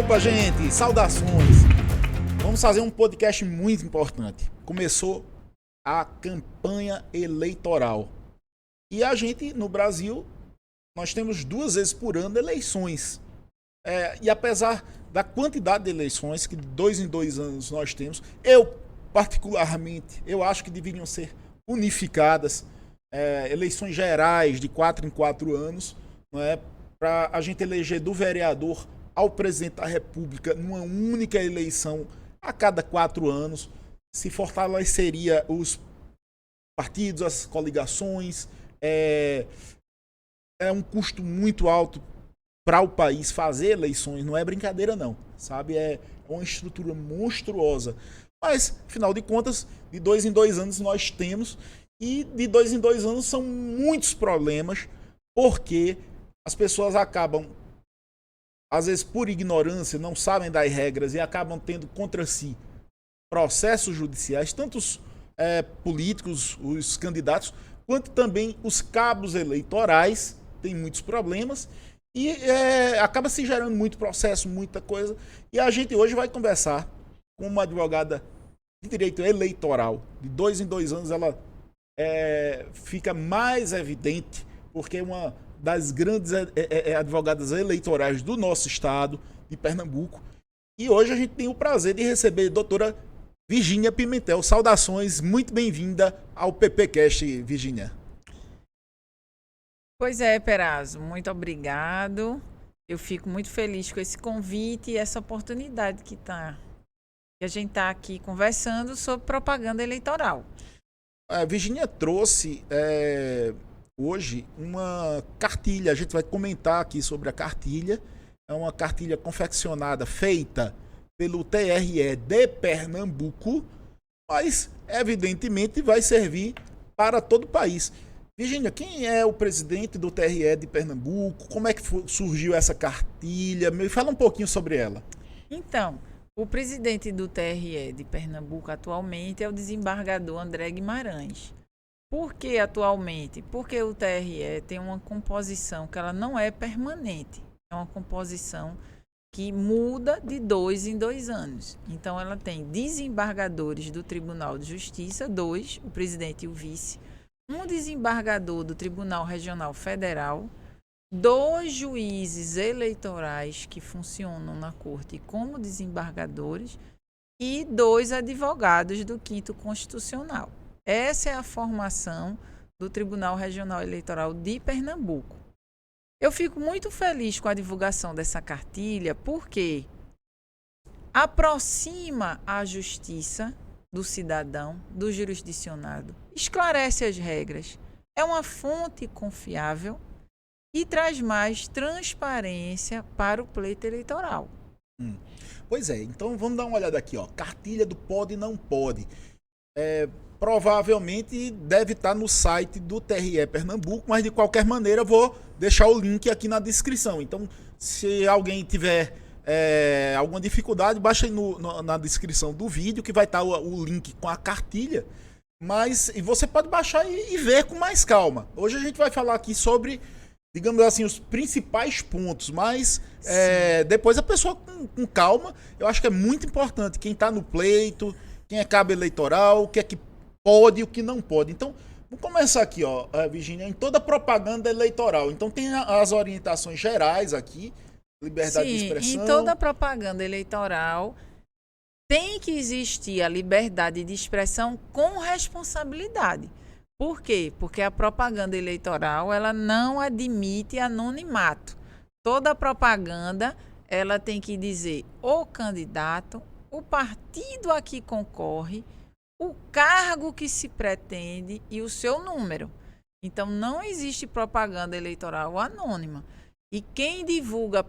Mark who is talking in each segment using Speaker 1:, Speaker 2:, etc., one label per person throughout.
Speaker 1: Opa, gente, saudações! Vamos fazer um podcast muito importante. Começou a campanha eleitoral. E a gente, no Brasil, nós temos 2 vezes por ano eleições. E apesar da quantidade de eleições, que de 2 em 2 anos nós temos, eu, particularmente, eu acho que deveriam ser unificadas, eleições gerais de 4 em 4 anos, não é? Para a gente eleger do vereador ao presidente da República numa única eleição a cada 4 anos, se fortaleceria os partidos, as coligações. É um custo muito alto para o país fazer eleições, não é brincadeira não, sabe? É uma estrutura monstruosa. Mas, afinal de contas, de 2 em 2 anos nós temos, e de 2 em 2 anos são muitos problemas, porque as pessoas acabam, às vezes por ignorância, não sabem das regras e acabam tendo contra si processos judiciais, tanto os políticos, os candidatos, quanto também os cabos eleitorais, tem muitos problemas e acaba se gerando muito processo, muita coisa. E a gente hoje vai conversar com uma advogada de direito eleitoral. De 2 em 2 anos ela fica mais evidente, porque é uma das grandes advogadas eleitorais do nosso estado, de Pernambuco. E hoje a gente tem o prazer de receber a doutora Virgínia Pimentel. Saudações, muito bem-vinda ao PPcast, Virgínia.
Speaker 2: Pois é, Perazzo, muito obrigado. Eu fico muito feliz com esse convite e essa oportunidade que a gente está aqui conversando sobre propaganda eleitoral.
Speaker 1: A Virgínia trouxe hoje uma cartilha, a gente vai comentar aqui sobre a cartilha. É uma cartilha confeccionada, feita pelo TRE de Pernambuco, mas evidentemente vai servir para todo o país. Virgínia, quem é o presidente do TRE de Pernambuco? Como é que surgiu essa cartilha? Me fala um pouquinho sobre ela.
Speaker 2: Então, o presidente do TRE de Pernambuco atualmente é o desembargador André Guimarães. Por que atualmente? Porque o TRE tem uma composição que ela não é permanente. É uma composição que muda de 2 em 2 anos. Então, ela tem desembargadores do Tribunal de Justiça, 2, o presidente e o vice, um desembargador do Tribunal Regional Federal, 2 juízes eleitorais que funcionam na corte como desembargadores e 2 advogados do 5º Constitucional. Essa é a formação do Tribunal Regional Eleitoral de Pernambuco. Eu fico muito feliz com a divulgação dessa cartilha porque aproxima a justiça do cidadão, do jurisdicionado, esclarece as regras, é uma fonte confiável e traz mais transparência para o pleito eleitoral.
Speaker 1: Pois é, então vamos dar uma olhada aqui, ó. Cartilha do pode e não pode. Provavelmente deve estar no site do TRE Pernambuco, mas de qualquer maneira eu vou deixar o link aqui na descrição. Então, se alguém tiver alguma dificuldade, baixa aí na descrição do vídeo, que vai estar o link com a cartilha. E você pode baixar e ver com mais calma. Hoje a gente vai falar aqui sobre, digamos assim, os principais pontos, mas depois a pessoa com calma. Eu acho que é muito importante quem está no pleito, quem é cabo eleitoral, o que é que pode e o que não pode. Então, vamos começar aqui, ó, Virgínia, em toda propaganda eleitoral. Então, tem as orientações gerais aqui, liberdade de expressão.
Speaker 2: Em toda propaganda eleitoral tem que existir a liberdade de expressão com responsabilidade. Por quê? Porque a propaganda eleitoral ela não admite anonimato. Toda propaganda ela tem que dizer o candidato, o partido a que concorre, o cargo que se pretende e o seu número. Então, não existe propaganda eleitoral anônima. E quem divulga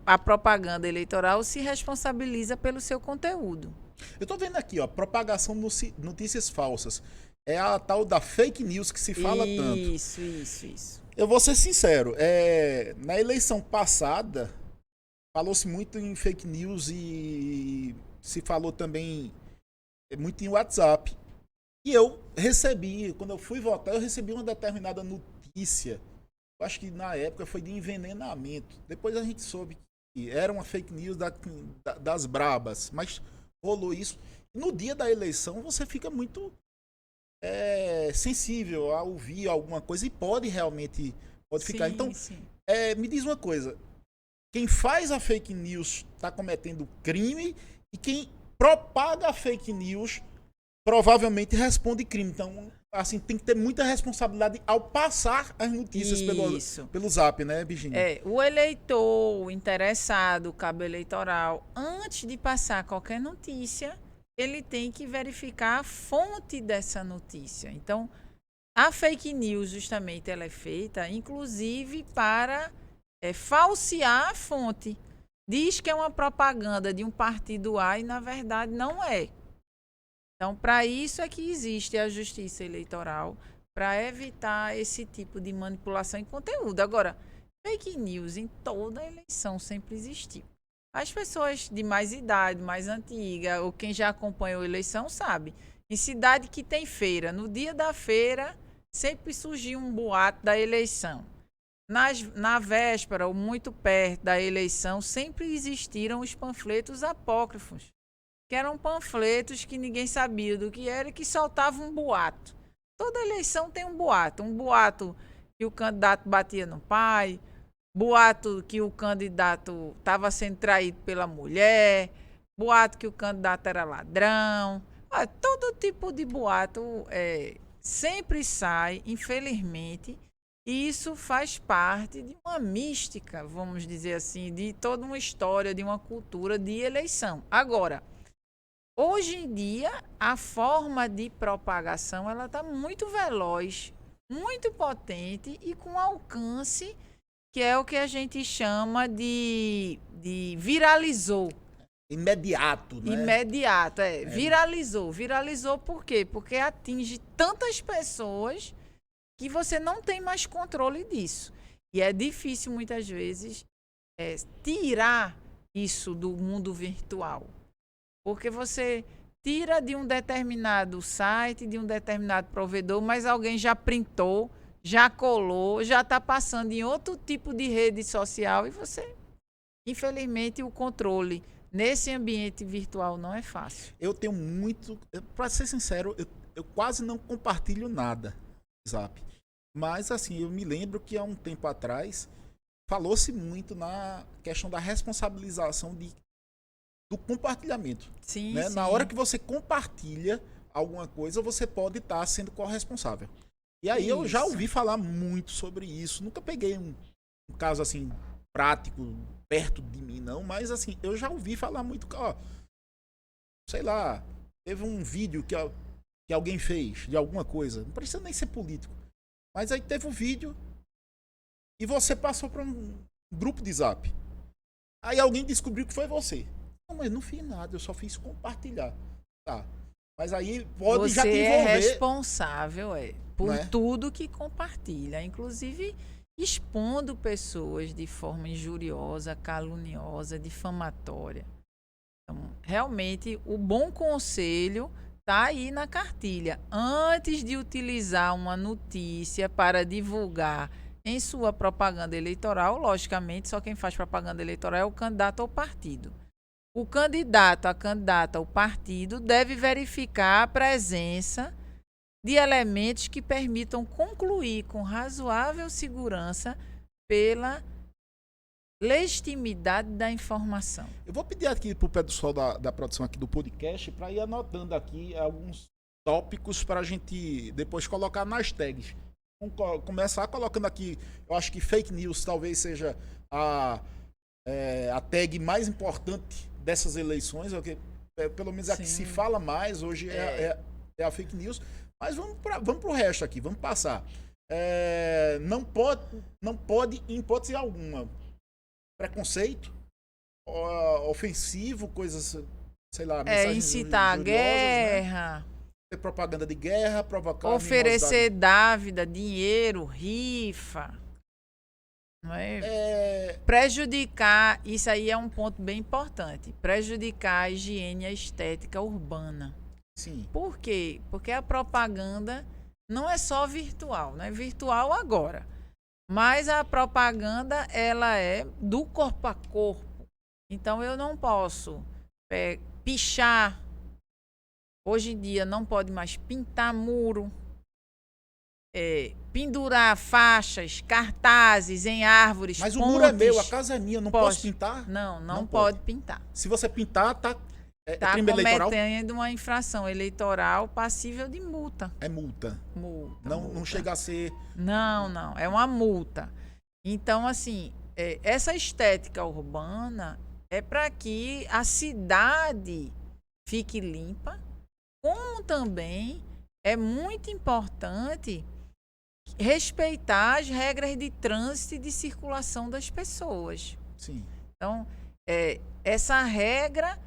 Speaker 2: a propaganda eleitoral se responsabiliza pelo seu conteúdo.
Speaker 1: Eu estou vendo aqui, ó, propagação de notícias falsas. É a tal da fake news que se fala tanto.
Speaker 2: Isso.
Speaker 1: Eu vou ser sincero, na eleição passada, falou-se muito em fake news e se falou também muito em WhatsApp. E eu recebi, quando eu fui votar, eu recebi uma determinada notícia. Eu acho que na época foi de envenenamento. Depois a gente soube era uma fake news das brabas, mas rolou isso. No dia da eleição você fica muito sensível a ouvir alguma coisa e pode realmente ficar. Então, me diz uma coisa, quem faz a fake news está cometendo crime e quem propaga a fake news provavelmente responde crime. Então, assim, tem que ter muita responsabilidade ao passar as notícias pelo Zap, né, Virginia?
Speaker 2: O eleitor, o interessado, o cabo eleitoral, antes de passar qualquer notícia, ele tem que verificar a fonte dessa notícia. Então, a fake news, justamente, ela é feita, inclusive, para falsear a fonte. Diz que é uma propaganda de um partido A e, na verdade, não é. Então, para isso é que existe a justiça eleitoral, para evitar esse tipo de manipulação em conteúdo. Agora, fake news em toda eleição sempre existiu. As pessoas de mais idade, mais antiga, ou quem já acompanhou a eleição, sabe. Em cidade que tem feira, no dia da feira, sempre surgiu um boato da eleição. Na véspera, ou muito perto da eleição, sempre existiram os panfletos apócrifos, que eram panfletos que ninguém sabia do que era e que soltavam um boato. Toda eleição tem um boato que o candidato batia no pai, boato que o candidato estava sendo traído pela mulher, boato que o candidato era ladrão. Todo tipo de boato sempre sai, infelizmente, e isso faz parte de uma mística, vamos dizer assim, de toda uma história, de uma cultura de eleição. Agora, hoje em dia, a forma de propagação ela está muito veloz, muito potente e com alcance, que é o que a gente chama de viralizou.
Speaker 1: Imediato, né?
Speaker 2: Imediato, viralizou. Viralizou por quê? Porque atinge tantas pessoas que você não tem mais controle disso. E é difícil, muitas vezes, tirar isso do mundo virtual. Porque você tira de um determinado site, de um determinado provedor, mas alguém já printou, já colou, já está passando em outro tipo de rede social e você, infelizmente, o controle nesse ambiente virtual não é fácil.
Speaker 1: Eu tenho muito, para ser sincero, eu quase não compartilho nada no Zap. Mas, assim, eu me lembro que há um tempo atrás falou-se muito na questão da responsabilização do compartilhamento.
Speaker 2: Sim,
Speaker 1: né?
Speaker 2: sim.
Speaker 1: Na hora que você compartilha alguma coisa, você pode estar sendo corresponsável. E aí eu já ouvi falar muito sobre isso. Nunca peguei um caso assim prático perto de mim, não. Mas assim, eu já ouvi falar muito. Sei lá, teve um vídeo que alguém fez de alguma coisa. Não precisa nem ser político. Mas aí teve um vídeo e você passou para um grupo de Zap. Aí alguém descobriu que foi você. Não, mas não fiz nada, eu só fiz compartilhar. Tá. Mas aí pode já te envolver.
Speaker 2: Você é responsável por tudo que compartilha, inclusive expondo pessoas de forma injuriosa, caluniosa, difamatória. Então, realmente, o bom conselho está aí na cartilha. Antes de utilizar uma notícia para divulgar em sua propaganda eleitoral, logicamente, só quem faz propaganda eleitoral é o candidato ou partido. O candidato, a candidata, o partido deve verificar a presença de elementos que permitam concluir com razoável segurança pela legitimidade da informação.
Speaker 1: Eu vou pedir aqui para o pessoal da produção aqui do podcast para ir anotando aqui alguns tópicos para a gente depois colocar nas tags. Vamos começar colocando aqui, eu acho que fake news talvez seja a tag mais importante dessas eleições, pelo menos é a que se fala mais hoje é a fake news, mas vamos pro resto aqui, vamos passar. Não pode em hipótese alguma preconceito, ofensivo, coisas, sei lá, mensagens
Speaker 2: incitar a guerra,
Speaker 1: né? Propaganda de guerra, provocar
Speaker 2: oferecer dávida, dinheiro, rifa. Não prejudicar, isso aí é um ponto bem importante, prejudicar a higiene e a estética urbana.
Speaker 1: Sim.
Speaker 2: Por quê? Porque a propaganda não é só virtual, não é virtual agora, mas a propaganda ela é do corpo a corpo, Então, eu não posso pichar. Hoje em dia, não pode mais pintar muro, pendurar faixas, cartazes em árvores,
Speaker 1: Mas
Speaker 2: pontes.
Speaker 1: o muro é meu, a casa é minha, eu não posso pintar?
Speaker 2: Não pode pintar.
Speaker 1: Se você pintar, tá crime
Speaker 2: cometendo
Speaker 1: eleitoral?
Speaker 2: uma infração eleitoral passível de multa.
Speaker 1: É multa.
Speaker 2: Multa.
Speaker 1: Não chega a ser...
Speaker 2: Não. É uma multa. Então, assim, essa estética urbana é para que a cidade fique limpa, como também é muito importante respeitar as regras de trânsito e de circulação das pessoas.
Speaker 1: Sim.
Speaker 2: Então, essa regra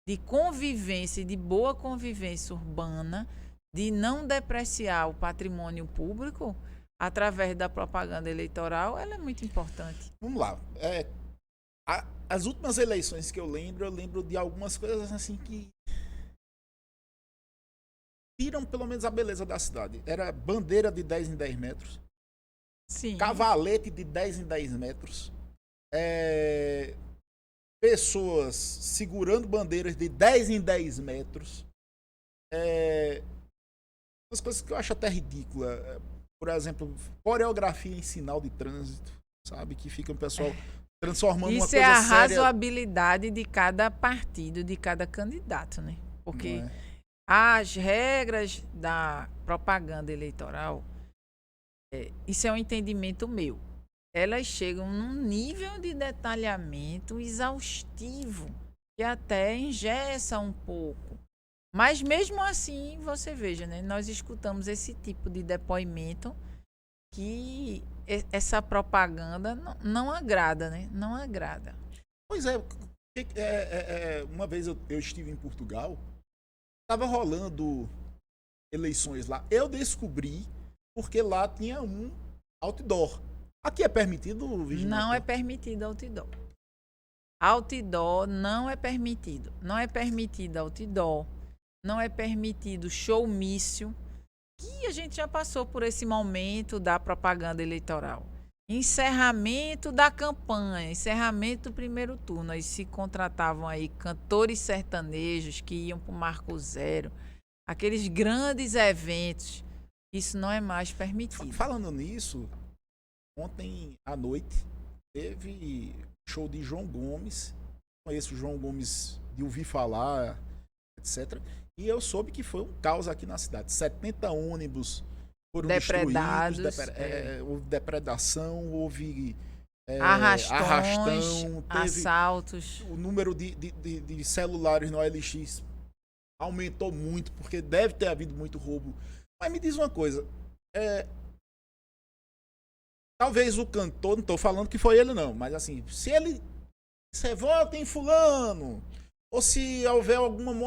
Speaker 2: de convivência, de boa convivência urbana, de não depreciar o patrimônio público através da propaganda eleitoral, ela é muito importante.
Speaker 1: Vamos lá. As últimas eleições que eu lembro de algumas coisas assim que tiram pelo menos a beleza da cidade. Era bandeira de 10 em 10 metros.
Speaker 2: Sim.
Speaker 1: Cavalete de 10 em 10 metros. Pessoas segurando bandeiras de 10 em 10 metros. Umas coisas que eu acho até ridícula. Por exemplo, coreografia em sinal de trânsito, sabe? Que fica o pessoal transformando uma coisa séria.
Speaker 2: Isso é a razoabilidade de cada partido, de cada candidato, né? Porque as regras da propaganda eleitoral, isso é um entendimento meu. Elas chegam num nível de detalhamento exaustivo que até engessa um pouco. Mas mesmo assim, você veja, né? Nós escutamos esse tipo de depoimento que essa propaganda não agrada, né? Não agrada.
Speaker 1: Pois uma vez eu estive em Portugal, estava rolando eleições lá. Eu descobri porque lá tinha um outdoor. Aqui é permitido, Vigilante?
Speaker 2: Não é permitido outdoor. Outdoor não é permitido. Não é permitido outdoor. Não é permitido showmício. Que a gente já passou por esse momento da propaganda eleitoral. Encerramento da campanha, encerramento do primeiro turno. Aí se contratavam aí cantores sertanejos que iam para o Marco Zero. Aqueles grandes eventos. Isso não é mais permitido.
Speaker 1: Falando nisso, ontem à noite teve show de João Gomes. Conheço o João Gomes de ouvir falar, etc. E eu soube que foi um caos aqui na cidade. 70 ônibus foram
Speaker 2: depredados.
Speaker 1: Houve depredação, houve
Speaker 2: arrastão, assaltos.
Speaker 1: O número de celulares no OLX aumentou muito, porque deve ter havido muito roubo. Mas me diz uma coisa. Talvez o cantor, não estou falando que foi ele não, mas assim, se ele... Você vota em fulano, ou se houver alguma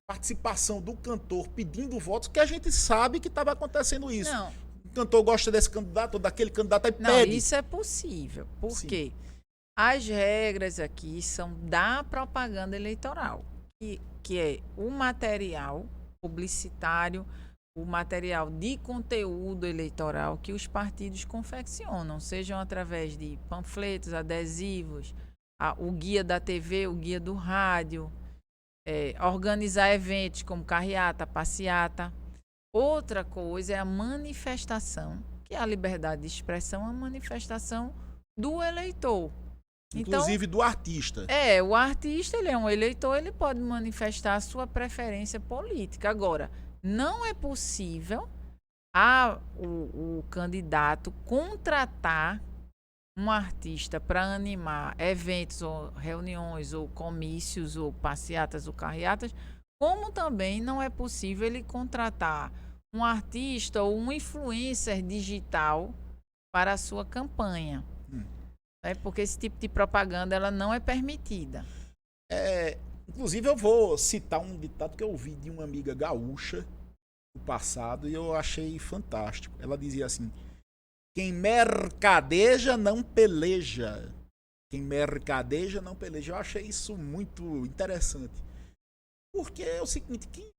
Speaker 1: participação do cantor pedindo votos, que a gente sabe que estava acontecendo isso.
Speaker 2: Não.
Speaker 1: O cantor gosta desse candidato ou daquele candidato, aí
Speaker 2: não,
Speaker 1: pede.
Speaker 2: Isso é possível. Por quê? As regras aqui são da propaganda eleitoral, que é o material publicitário, o material de conteúdo eleitoral que os partidos confeccionam, sejam através de panfletos, adesivos, o guia da TV, o guia do rádio, organizar eventos como carreata, passeata. Outra coisa é a manifestação, que é a liberdade de expressão, a manifestação do eleitor.
Speaker 1: Inclusive então, do artista.
Speaker 2: O artista, ele é um eleitor, ele pode manifestar a sua preferência política. Agora, não é possível o candidato contratar um artista para animar eventos ou reuniões ou comícios ou passeatas ou carreatas, como também não é possível ele contratar um artista ou um influencer digital para a sua campanha. Porque esse tipo de propaganda ela não é permitida.
Speaker 1: Inclusive eu vou citar um ditado que eu ouvi de uma amiga gaúcha no passado e eu achei fantástico. Ela dizia assim: quem mercadeja não peleja. Quem mercadeja não peleja. Eu achei isso muito interessante. Porque é o seguinte, que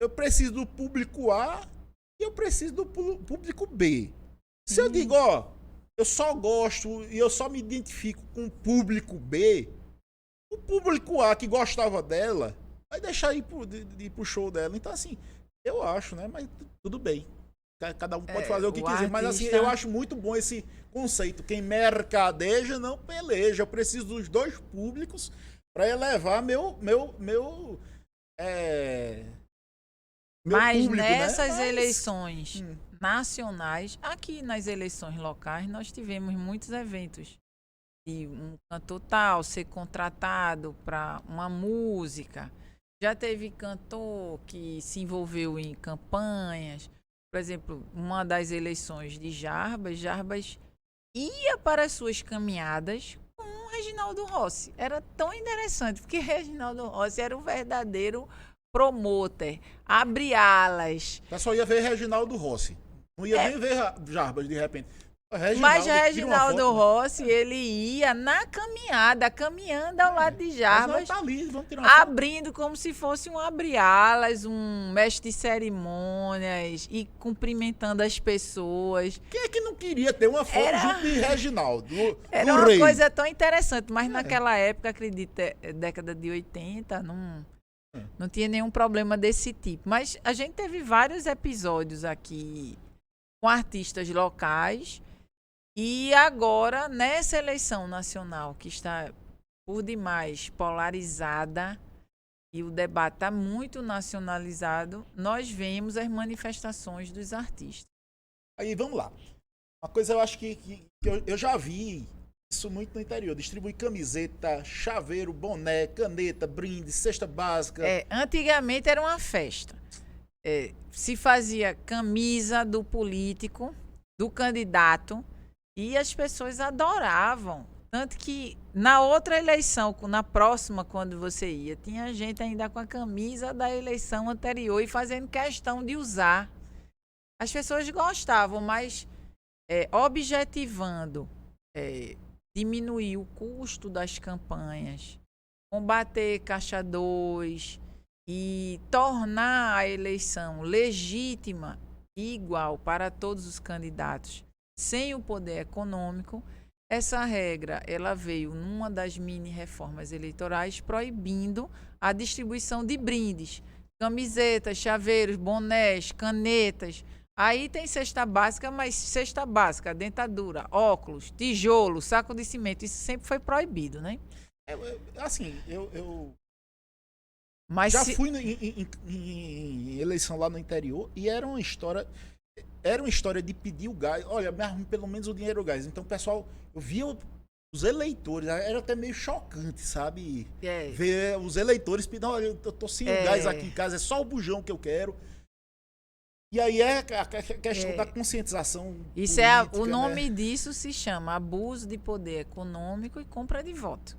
Speaker 1: eu preciso do público A e eu preciso do público B. Se eu digo, eu só gosto e eu só me identifico com o público B, o público A que gostava dela vai deixar de ir pro show dela. Então, assim, eu acho, né? Mas tudo bem. Cada um pode fazer o que quiser. Mas, assim, eu acho muito bom esse conceito. Quem mercadeja não peleja. Eu preciso dos dois públicos para elevar meu
Speaker 2: mas
Speaker 1: público,
Speaker 2: nessas
Speaker 1: né?
Speaker 2: eleições nacionais, aqui nas eleições locais, nós tivemos muitos eventos. De um cantor tal ser contratado para uma música. Já teve cantor que se envolveu em campanhas. Por exemplo, uma das eleições de Jarbas ia para as suas caminhadas com o Reginaldo Rossi. Era tão interessante, porque Reginaldo Rossi era o verdadeiro promoter, abre alas.
Speaker 1: O pessoal ia ver Reginaldo Rossi. Não ia nem ver Jarbas, de repente.
Speaker 2: Mas Reginaldo Rossi, ele ia na caminhada, caminhando ao lado de Jarbas,
Speaker 1: tá ali, vamos tirar uma
Speaker 2: abrindo foto. Como se fosse um abre-alas, um mestre de cerimônias e cumprimentando as pessoas.
Speaker 1: Quem é que não queria ter uma foto junto de Reginaldo?
Speaker 2: Era uma coisa tão interessante, mas naquela época, acredito, década de 80, não tinha nenhum problema desse tipo. Mas a gente teve vários episódios aqui com artistas locais. E agora, nessa eleição nacional, que está por demais polarizada, e o debate está muito nacionalizado, nós vemos as manifestações dos artistas.
Speaker 1: Aí, vamos lá. Uma coisa eu acho que eu já vi isso muito no interior. Distribui camiseta, chaveiro, boné, caneta, brinde, cesta básica.
Speaker 2: Antigamente era uma festa. Se fazia camisa do político, do candidato, e as pessoas adoravam. Tanto que na outra eleição, na próxima, quando você ia, tinha gente ainda com a camisa da eleição anterior e fazendo questão de usar. As pessoas gostavam, mas objetivando diminuir o custo das campanhas, combater caixa 2 e tornar a eleição legítima e igual para todos os candidatos, sem o poder econômico. Essa regra ela veio numa das mini-reformas eleitorais proibindo a distribuição de brindes, camisetas, chaveiros, bonés, canetas. Aí tem cesta básica, mas cesta básica, dentadura, óculos, tijolo, saco de cimento, isso sempre foi proibido, né?
Speaker 1: Assim, eu
Speaker 2: mas
Speaker 1: já fui em eleição lá no interior e era uma história de pedir o gás. Olha, me arrume pelo menos o dinheiro do gás. Então, o pessoal, eu via os eleitores, era até meio chocante, sabe? Ver os eleitores pedindo, olha, eu tô sem o gás aqui em casa, é só o bujão que eu quero. E aí é a questão da conscientização.
Speaker 2: Isso política, o nome disso se chama abuso de poder econômico e compra de voto.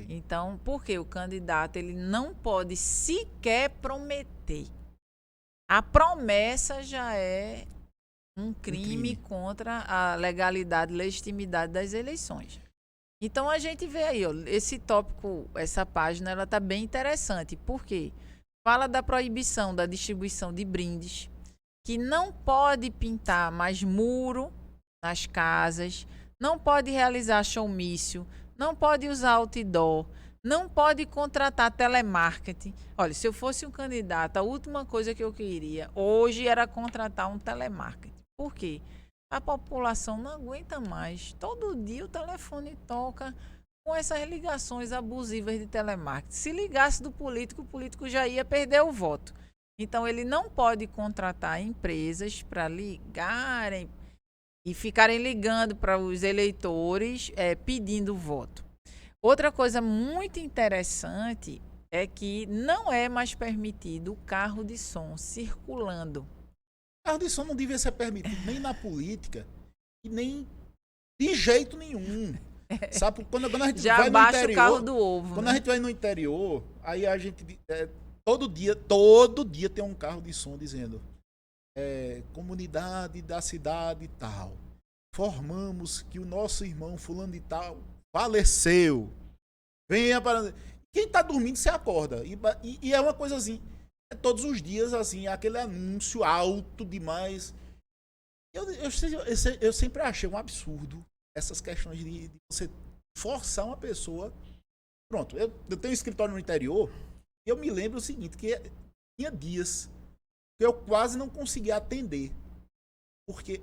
Speaker 2: Então, porque o candidato ele não pode sequer prometer. A promessa já é um crime contra a legalidade e legitimidade das eleições. Então, a gente vê aí, ó, esse tópico, essa página, ela está bem interessante. Por quê? Fala da proibição da distribuição de brindes, que não pode pintar mais muro nas casas, não pode realizar showmício, não pode usar outdoor, não pode contratar telemarketing. Olha, se eu fosse um candidato, a última coisa que eu queria hoje era contratar um telemarketing. Por quê? A população não aguenta mais. Todo dia o telefone toca com essas ligações abusivas de telemarketing. Se ligasse do político, o político já ia perder o voto. Então, ele não pode contratar empresas para ligarem e ficarem ligando para os eleitores pedindo voto. Outra coisa muito interessante é que não é mais permitido o carro de som circulando.
Speaker 1: O carro de som não devia ser permitido nem na política e nem de jeito nenhum. Sabe? Quando a gente
Speaker 2: já
Speaker 1: vai no interior,
Speaker 2: o carro do ovo.
Speaker 1: Quando
Speaker 2: né?
Speaker 1: a gente vai no interior, aí a gente... Todo dia tem um carro de som dizendo comunidade da cidade e tal. Formamos que o nosso irmão fulano de tal faleceu. Venha para... Quem tá dormindo, você acorda. E é uma coisa assim. Todos os dias, assim, aquele anúncio alto demais. Eu sempre achei um absurdo essas questões de você forçar uma pessoa. Pronto, eu tenho um escritório no interior e eu me lembro o seguinte, que tinha dias que eu quase não conseguia atender. Porque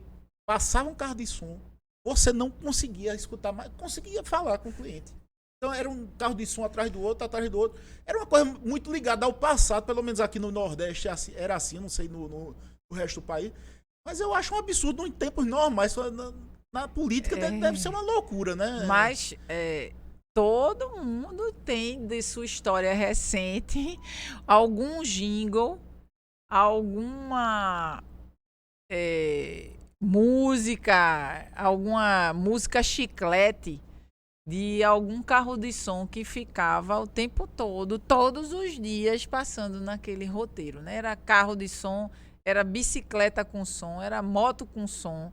Speaker 1: passava um carro de som, você não conseguia escutar mais, conseguia falar com o cliente. Então era um carro de som atrás do outro. Era uma coisa muito ligada ao passado, pelo menos aqui no Nordeste era assim, não sei no resto do país. Mas eu acho um absurdo em tempos normais. Na política deve ser uma loucura, né?
Speaker 2: Mas todo mundo tem de sua história recente algum jingle, alguma alguma música chiclete de algum carro de som que ficava o tempo todo, todos os dias, passando naquele roteiro, né? Era carro de som, era bicicleta com som, era moto com som.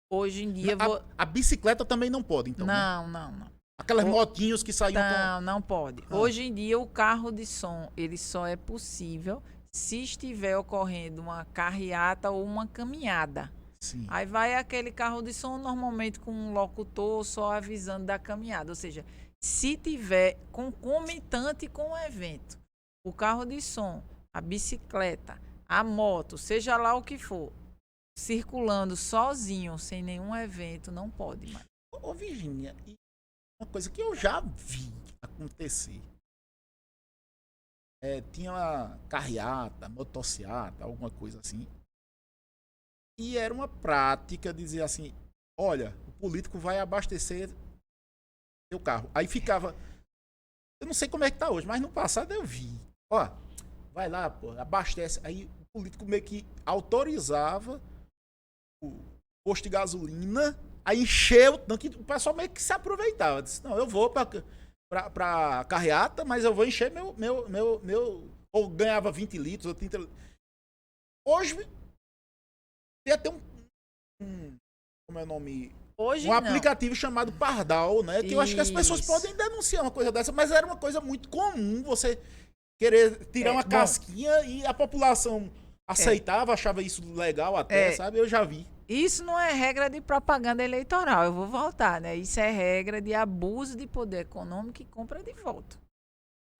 Speaker 2: Hoje em dia...
Speaker 1: A bicicleta também não pode, então,
Speaker 2: não,
Speaker 1: né?
Speaker 2: não.
Speaker 1: Aquelas motinhos que saíam
Speaker 2: Não pode. Hoje em dia, o carro de som, ele só é possível se estiver ocorrendo uma carreata ou uma caminhada.
Speaker 1: Sim.
Speaker 2: Aí vai aquele carro de som, normalmente com um locutor só avisando da caminhada. Ou seja, se tiver concomitante com o evento, o carro de som, a bicicleta, a moto, seja lá o que for, circulando sozinho, sem nenhum evento, não pode mais.
Speaker 1: Ô, Virgínia, uma coisa que eu já vi acontecer. Tinha uma carreata, motociata, alguma coisa assim. E era uma prática dizer assim, olha, o político vai abastecer seu carro. Aí ficava, eu não sei como é que tá hoje, mas no passado eu vi. Ó, vai lá, pô, abastece. Aí o político meio que autorizava o posto de gasolina, aí encheu o tanque, o pessoal meio que se aproveitava. Disse, não, eu vou pra carreata, mas eu vou encher ou ganhava 20 litros, ou 30 litros. Hoje tem até como é o nome?
Speaker 2: Hoje
Speaker 1: um aplicativo chamado Pardal, né? Que
Speaker 2: Isso.
Speaker 1: Eu acho que as pessoas podem denunciar uma coisa dessa, mas era uma coisa muito comum você querer tirar uma casquinha e a população aceitava, achava isso legal até, sabe? Eu já vi.
Speaker 2: Isso não é regra de propaganda eleitoral, eu vou voltar, né? Isso é regra de abuso de poder econômico e compra de voto.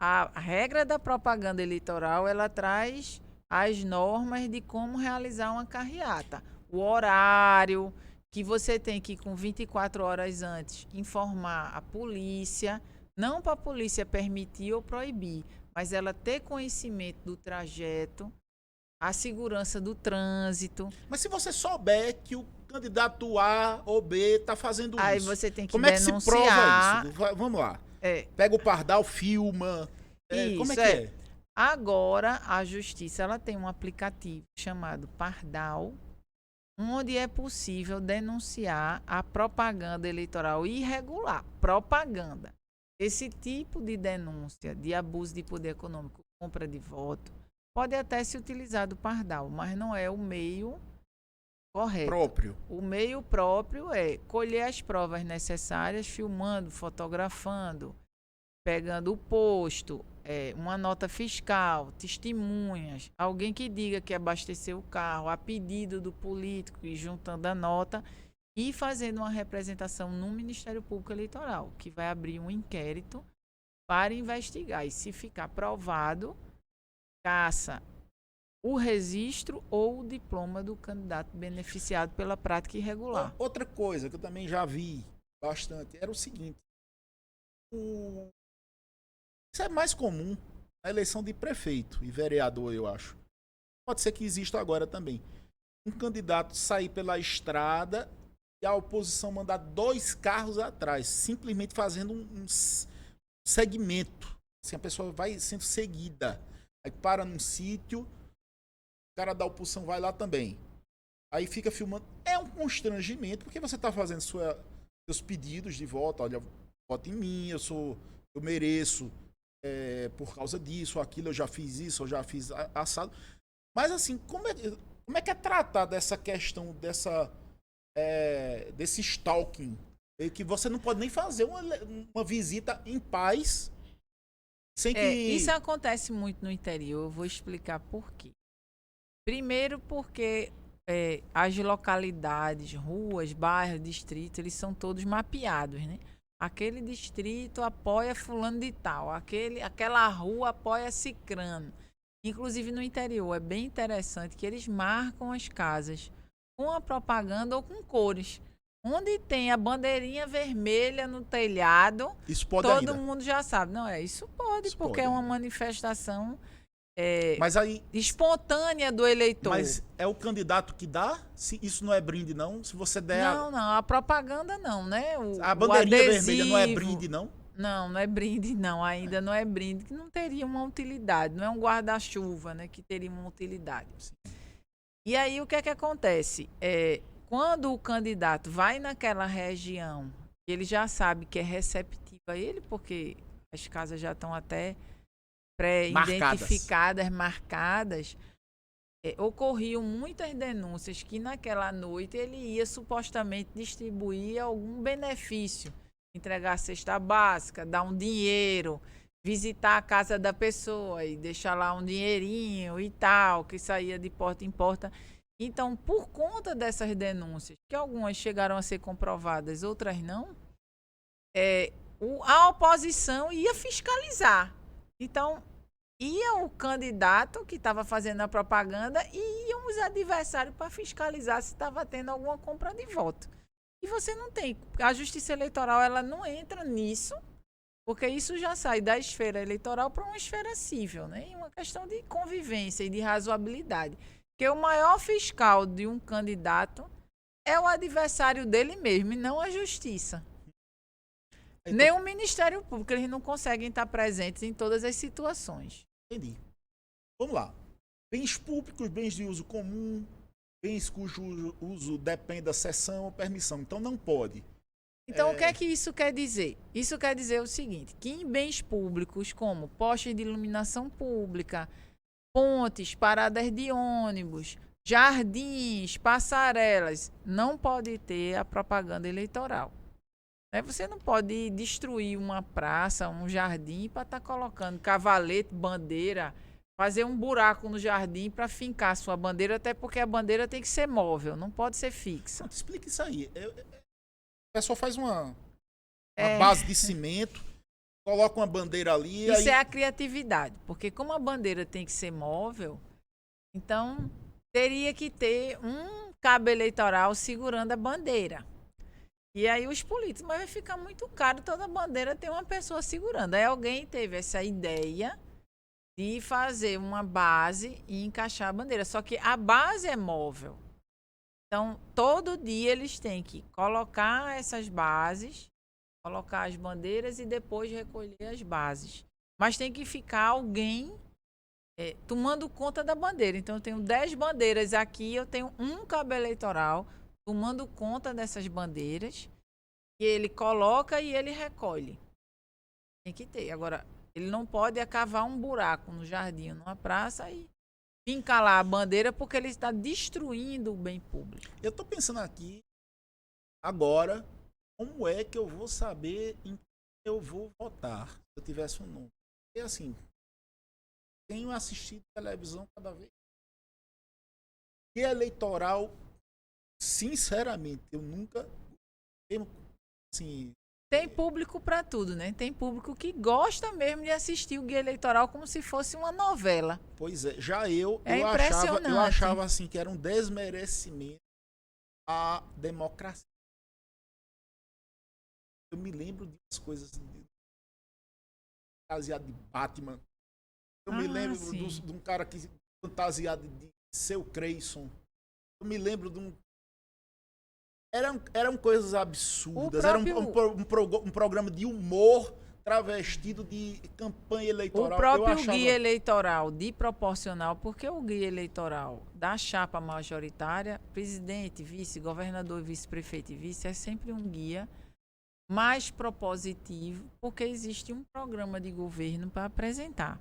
Speaker 2: A regra da propaganda eleitoral, ela traz as normas de como realizar uma carreata. O horário, que você tem que, com 24 horas antes, informar a polícia, não para a polícia permitir ou proibir, mas ela ter conhecimento do trajeto, a segurança do trânsito.
Speaker 1: Mas se você souber que o candidato A ou B está fazendo
Speaker 2: aí
Speaker 1: isso,
Speaker 2: você tem que
Speaker 1: como é que se
Speaker 2: denunciar.
Speaker 1: prova isso? Vamos lá.
Speaker 2: É.
Speaker 1: Pega o Pardal, filma. Como é que é?
Speaker 2: Agora, a Justiça ela tem um aplicativo chamado Pardal, onde é possível denunciar a propaganda eleitoral irregular. Propaganda. Esse tipo de denúncia de abuso de poder econômico, compra de voto, pode até se utilizar do Pardal, mas não é o meio correto.
Speaker 1: Próprio.
Speaker 2: O meio próprio é colher as provas necessárias, filmando, fotografando, pegando o posto, uma nota fiscal, testemunhas, alguém que diga que abasteceu o carro a pedido do político e juntando a nota e fazendo uma representação no Ministério Público Eleitoral, que vai abrir um inquérito para investigar. E se ficar provado, caça o registro ou o diploma do candidato beneficiado pela prática irregular.
Speaker 1: Outra coisa que eu também já vi bastante era o seguinte. Isso é mais comum na eleição de prefeito e vereador, eu acho. Pode ser que exista agora também. Um candidato sair pela estrada e a oposição mandar 2 carros atrás, simplesmente fazendo um segmento. Assim, a pessoa vai sendo seguida. Aí para num sítio, o cara da oposição vai lá também. Aí fica filmando. É um constrangimento, porque você está fazendo seus pedidos de voto. Olha, vote em mim, eu mereço. Por causa disso, aquilo, eu já fiz isso, eu já fiz assado. Mas assim, como é que é tratado essa questão desse stalking? Que você não pode nem fazer uma visita em paz sem que...
Speaker 2: Isso acontece muito no interior, eu vou explicar por quê. Primeiro porque as localidades, ruas, bairros, distritos, eles são todos mapeados, né? Aquele distrito apoia fulano de tal, aquela rua apoia cicrano. Inclusive no interior, é bem interessante que eles marcam as casas com a propaganda ou com cores. Onde tem a bandeirinha vermelha no telhado,
Speaker 1: Isso pode
Speaker 2: todo
Speaker 1: ainda.
Speaker 2: mundo já sabe. Não, isso pode,
Speaker 1: Isso
Speaker 2: porque
Speaker 1: pode
Speaker 2: é uma
Speaker 1: ainda.
Speaker 2: manifestação
Speaker 1: Mas aí,
Speaker 2: espontânea do eleitor.
Speaker 1: mas é o candidato que dá? Se isso não é brinde, não? Se você der
Speaker 2: Não, a propaganda não, né?
Speaker 1: a
Speaker 2: O
Speaker 1: bandeirinha
Speaker 2: adesivo,
Speaker 1: vermelha não é brinde, não?
Speaker 2: Não é brinde, não. Ainda não é brinde, que não teria uma utilidade. Não é um guarda-chuva, né? Que teria uma utilidade. E aí, o que é que acontece? Quando o candidato vai naquela região, ele já sabe que é receptivo a ele, porque as casas já estão até pré-identificadas, marcadas. Ocorriam muitas denúncias que naquela noite ele ia supostamente distribuir algum benefício, entregar a cesta básica, dar um dinheiro, visitar a casa da pessoa e deixar lá um dinheirinho e tal, que saía de porta em porta. Então, por conta dessas denúncias, que algumas chegaram a ser comprovadas, outras não, a oposição ia fiscalizar. Então, ia o candidato que estava fazendo a propaganda e iam os adversários para fiscalizar se estava tendo alguma compra de voto. E você não tem. A Justiça Eleitoral ela não entra nisso, porque isso já sai da esfera eleitoral para uma esfera civil, né? E uma questão de convivência e de razoabilidade. Porque o maior fiscal de um candidato é o adversário dele mesmo, e não a Justiça.
Speaker 1: Então,
Speaker 2: Nem o Ministério Público, eles não conseguem estar presentes em todas as situações.
Speaker 1: entendi. Vamos lá. Bens públicos, bens de uso comum, bens cujo uso depende da cessão ou permissão. Então não pode.
Speaker 2: Então, o que é que isso quer dizer? Isso quer dizer o seguinte, que em bens públicos, como postes de iluminação pública, pontes, paradas de ônibus, jardins, passarelas, não pode ter a propaganda eleitoral. Você não pode destruir uma praça, um jardim, para estar colocando cavalete, bandeira, fazer um buraco no jardim para fincar a sua bandeira, até porque a bandeira tem que ser móvel, não pode ser fixa.
Speaker 1: Explica isso aí. O pessoal faz uma base de cimento, coloca uma bandeira ali.
Speaker 2: Isso
Speaker 1: aí...
Speaker 2: é a criatividade, porque como a bandeira tem que ser móvel, então teria que ter um cabo eleitoral segurando a bandeira. E aí os políticos, mas vai ficar muito caro toda bandeira ter uma pessoa segurando. Aí alguém teve essa ideia de fazer uma base e encaixar a bandeira. Só que a base é móvel. Então, todo dia eles têm que colocar essas bases, colocar as bandeiras e depois recolher as bases. Mas tem que ficar alguém tomando conta da bandeira. Então, eu tenho 10 bandeiras aqui, eu tenho um cabo eleitoral tomando conta dessas bandeiras, que ele coloca e ele recolhe. Tem que ter. Agora, ele não pode cavar um buraco no jardim, numa praça e fincar lá a bandeira, porque ele está destruindo o bem público.
Speaker 1: Eu estou pensando aqui, agora, como é que eu vou saber em quem eu vou votar, se eu tivesse um nome? Porque assim, tenho assistido televisão cada vez. E eleitoral, sinceramente, eu nunca... Assim,
Speaker 2: tem público para tudo, né? Tem público que gosta mesmo de assistir o guia eleitoral como se fosse uma novela.
Speaker 1: Pois é, já eu
Speaker 2: impressionante.
Speaker 1: achava assim que era um desmerecimento à democracia. Eu me lembro de umas coisas fantasiado de Batman. Eu me lembro de um cara que fantasiado de Seu Creyson. Eu me lembro de um... Eram coisas absurdas.
Speaker 2: Próprio...
Speaker 1: Era um programa de humor travestido de campanha eleitoral.
Speaker 2: O próprio guia eleitoral de proporcional, porque o guia eleitoral da chapa majoritária, presidente, vice, governador, vice-prefeito e vice, é sempre um guia mais propositivo, porque existe um programa de governo para apresentar.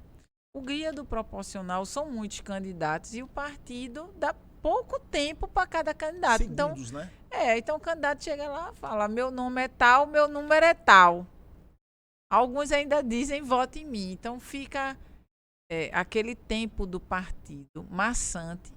Speaker 2: O guia do proporcional são muitos candidatos e o partido dá pouco tempo para cada candidato.
Speaker 1: Segundos, né?
Speaker 2: Então o candidato chega lá e fala, meu nome é tal, meu número é tal. Alguns ainda dizem, vote em mim. Então fica aquele tempo do partido maçante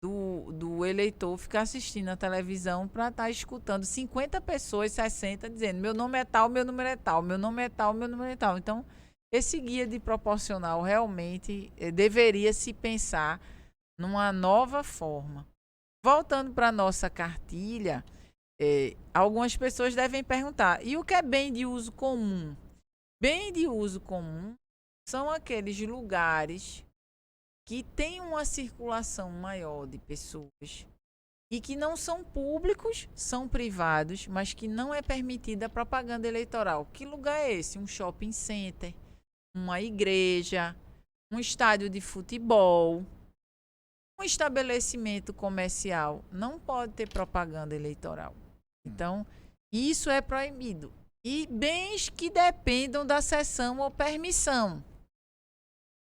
Speaker 2: do eleitor ficar assistindo a televisão para estar escutando 50 pessoas, 60, dizendo meu nome é tal, meu número é tal, meu nome é tal, meu número é tal. Então, esse guia de proporcional realmente deveria se pensar numa nova forma. Voltando para a nossa cartilha, algumas pessoas devem perguntar, e o que é bem de uso comum? Bem de uso comum são aqueles lugares que têm uma circulação maior de pessoas e que não são públicos, são privados, mas que não é permitida a propaganda eleitoral. Que lugar é esse? Um shopping center, uma igreja, um estádio de futebol, um estabelecimento comercial. Não pode ter propaganda eleitoral. Então, isso é proibido. E bens que dependam da cessão ou permissão.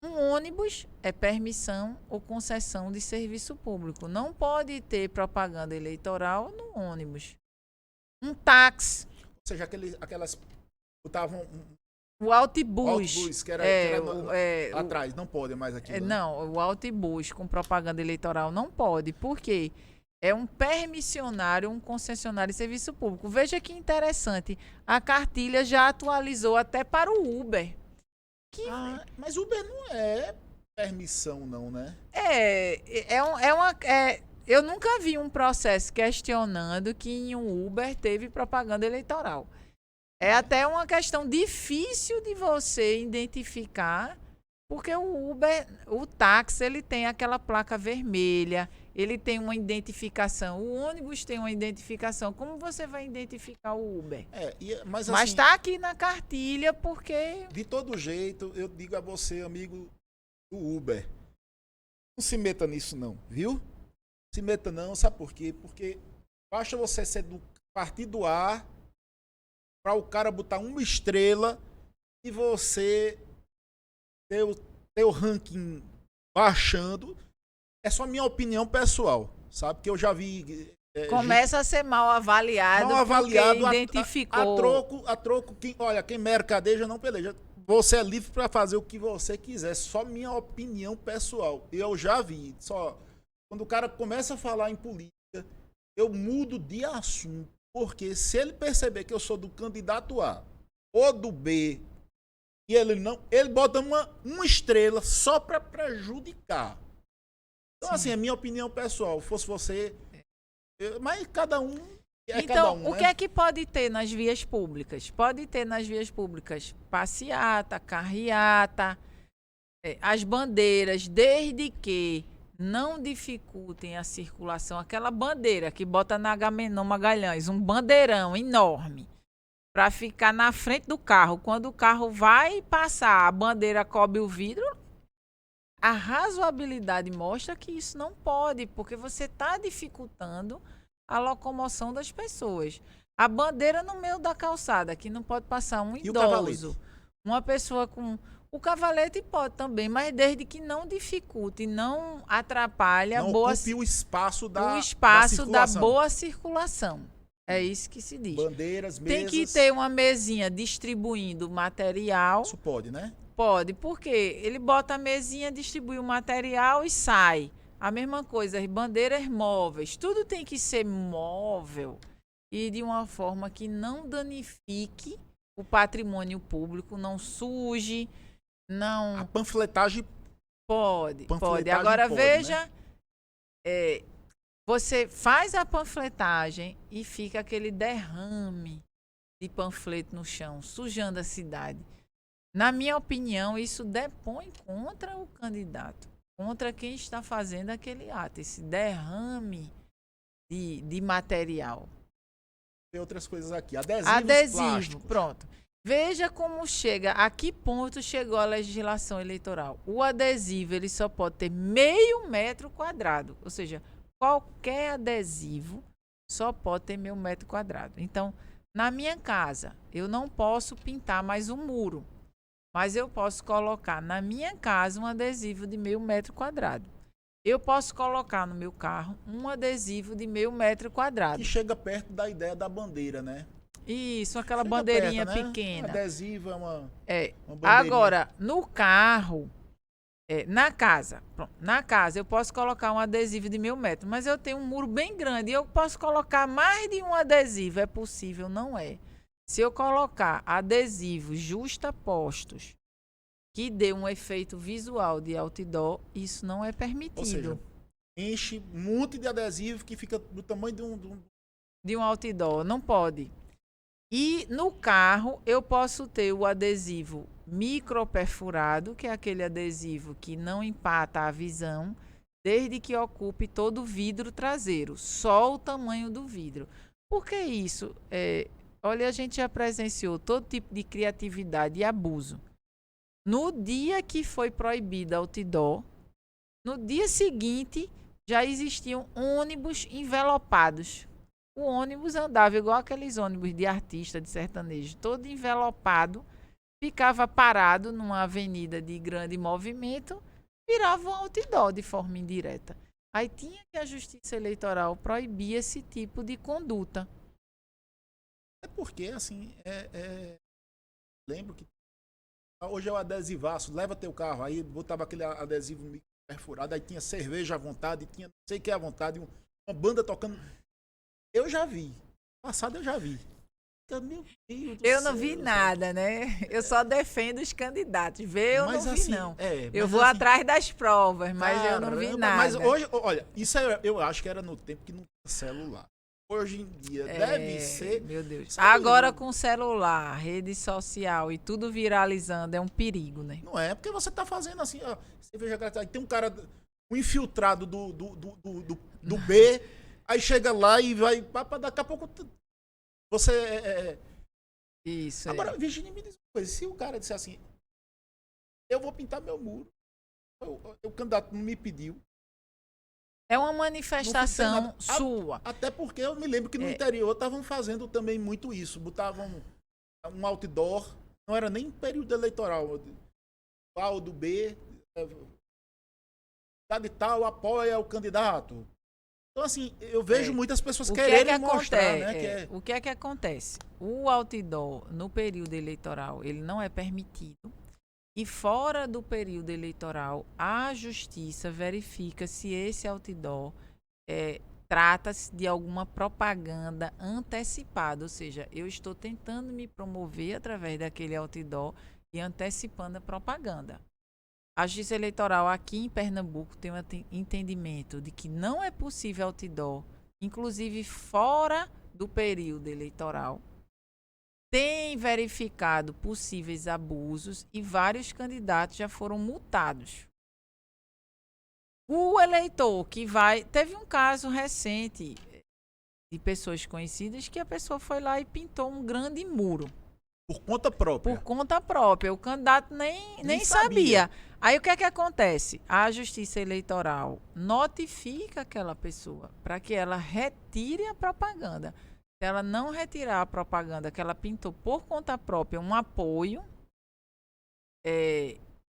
Speaker 2: Um ônibus é permissão ou concessão de serviço público. Não pode ter propaganda eleitoral no ônibus. Um táxi.
Speaker 1: Ou seja, aquelas botavam
Speaker 2: o outbus.
Speaker 1: Outbus, que era atrás. Não pode mais aqui.
Speaker 2: Não, o outbus com propaganda eleitoral não pode. Por quê? É um permissionário, um concessionário de serviço público. Veja que interessante. A cartilha já atualizou até para o Uber.
Speaker 1: Mas Uber não é permissão, não, né?
Speaker 2: Eu nunca vi um processo questionando que em um Uber teve propaganda eleitoral. É até uma questão difícil de você identificar, porque o Uber, o táxi, ele tem aquela placa vermelha, ele tem uma identificação, o ônibus tem uma identificação. Como você vai identificar o Uber?
Speaker 1: Mas
Speaker 2: está aqui na cartilha, porque...
Speaker 1: De todo jeito, eu digo a você, amigo do Uber, não se meta nisso não, viu? Não se meta não, sabe por quê? Porque basta você ser do partido A para o cara botar uma estrela e você ter o ranking baixando. É só minha opinião pessoal, sabe? Que eu já vi...
Speaker 2: Começa a ser mal avaliado porque identificou...
Speaker 1: A troco quem mercadeja não peleja. Você é livre para fazer o que você quiser. Só minha opinião pessoal. Eu já vi. Quando o cara começa a falar em política, eu mudo de assunto. Porque se ele perceber que eu sou do candidato A ou do B, e ele bota uma estrela só para prejudicar. Então, assim, é minha opinião pessoal. Fosse você... Mas cada um
Speaker 2: então,
Speaker 1: cada um,
Speaker 2: o que é que pode ter nas vias públicas? Pode ter nas vias públicas passeata, carreata, as bandeiras, desde que não dificultem a circulação. Aquela bandeira que bota na Agamenon Magalhães, um bandeirão enorme, para ficar na frente do carro. Quando o carro vai passar, a bandeira cobre o vidro. A razoabilidade mostra que isso não pode, porque você está dificultando a locomoção das pessoas. A bandeira no meio da calçada, que não pode passar um idoso, uma pessoa com... O cavalete pode também, mas desde que não dificulte, não atrapalhe
Speaker 1: o espaço
Speaker 2: da boa circulação. É isso que se diz.
Speaker 1: Bandeiras, mesas...
Speaker 2: Tem que ter uma mesinha distribuindo material.
Speaker 1: Isso pode, né?
Speaker 2: Pode, porque ele bota a mesinha, distribui o material e sai. A mesma coisa, as bandeiras móveis. Tudo tem que ser móvel e de uma forma que não danifique o patrimônio público, não suje, não...
Speaker 1: A panfletagem...
Speaker 2: Pode. Agora veja, né? Você faz a panfletagem e fica aquele derrame de panfleto no chão, sujando a cidade. Na minha opinião, isso depõe contra o candidato, contra quem está fazendo aquele ato, esse derrame de material.
Speaker 1: Tem outras coisas aqui. Adesivo,
Speaker 2: pronto. Veja como chega, a que ponto chegou a legislação eleitoral. O adesivo ele só pode ter meio metro quadrado, ou seja, qualquer adesivo só pode ter meio metro quadrado. Então, na minha casa, eu não posso pintar mais um muro. Mas eu posso colocar na minha casa um adesivo de meio metro quadrado. Eu posso colocar no meu carro um adesivo de meio metro quadrado.
Speaker 1: Que chega perto da ideia da bandeira, né?
Speaker 2: Isso, aquela bandeirinha
Speaker 1: perto, né?
Speaker 2: pequena.
Speaker 1: Adesivo é uma
Speaker 2: bandeirinha. Agora, no carro, Na casa, pronto, na casa eu posso colocar um adesivo de 1.000 metros, mas eu tenho um muro bem grande e eu posso colocar mais de um adesivo. É possível? Não é. Se eu colocar adesivos justapostos que dê um efeito visual de outdoor, isso não é permitido.
Speaker 1: Ou seja, enche um monte de adesivo que fica do tamanho
Speaker 2: de um outdoor, não pode. E no carro eu posso ter o adesivo microperfurado, que é aquele adesivo que não empata a visão, desde que ocupe todo o vidro traseiro, só o tamanho do vidro. Por que isso? Olha, a gente já presenciou todo tipo de criatividade e abuso. No dia que foi proibida outdoor, no dia seguinte já existiam ônibus envelopados. O ônibus andava igual aqueles ônibus de artista, de sertanejo, todo envelopado, ficava parado numa avenida de grande movimento, virava um outdoor de forma indireta. Aí tinha que a Justiça Eleitoral proibir esse tipo de conduta.
Speaker 1: É porque, assim, lembro que hoje é o adesivaço, leva teu carro, aí botava aquele adesivo perfurado, aí tinha cerveja à vontade, tinha não sei o que à vontade, uma banda tocando. Eu já vi. Passado eu já vi. Meu Deus do
Speaker 2: eu não
Speaker 1: céu,
Speaker 2: vi nada, né? Eu só defendo os candidatos. Eu
Speaker 1: mas
Speaker 2: não vi,
Speaker 1: assim,
Speaker 2: não. Eu
Speaker 1: mas
Speaker 2: vou
Speaker 1: assim,
Speaker 2: atrás das provas, mas eu não vi nada.
Speaker 1: Mas hoje, olha, isso eu acho que era no tempo que não tinha celular. Hoje em dia deve ser.
Speaker 2: Meu Deus.
Speaker 1: Sabe,
Speaker 2: agora com celular, rede social e tudo viralizando, é um perigo, né?
Speaker 1: Não é, porque você tá fazendo assim, ó. Você veja, aí tem um cara, um infiltrado do B, aí chega lá e vai. Daqui a pouco você.
Speaker 2: Isso.
Speaker 1: Agora, Virginia, me diz uma coisa: se o cara disser assim, eu vou pintar meu muro, o candidato não me pediu.
Speaker 2: É uma manifestação sua.
Speaker 1: Até porque eu me lembro que no interior estavam fazendo também muito isso. Botavam um outdoor, não era nem período eleitoral. A do B, de tal, apoia o candidato. Então, assim, eu vejo muitas pessoas quererem mostrar, né?
Speaker 2: O que é que acontece? O outdoor, no período eleitoral, ele não é permitido. E fora do período eleitoral, a justiça verifica se esse outdoor trata-se de alguma propaganda antecipada. Ou seja, eu estou tentando me promover através daquele outdoor e antecipando a propaganda. A Justiça Eleitoral aqui em Pernambuco tem um entendimento de que não é possível outdoor, inclusive fora do período eleitoral. Tem verificado possíveis abusos e vários candidatos já foram multados. O eleitor que vai... Teve um caso recente de pessoas conhecidas que a pessoa foi lá e pintou um grande muro.
Speaker 1: Por conta própria.
Speaker 2: Por conta própria. O candidato nem sabia. Aí o que é que acontece? A Justiça Eleitoral notifica aquela pessoa para que ela retire a propaganda. Se ela não retirar a propaganda que ela pintou por conta própria, um apoio,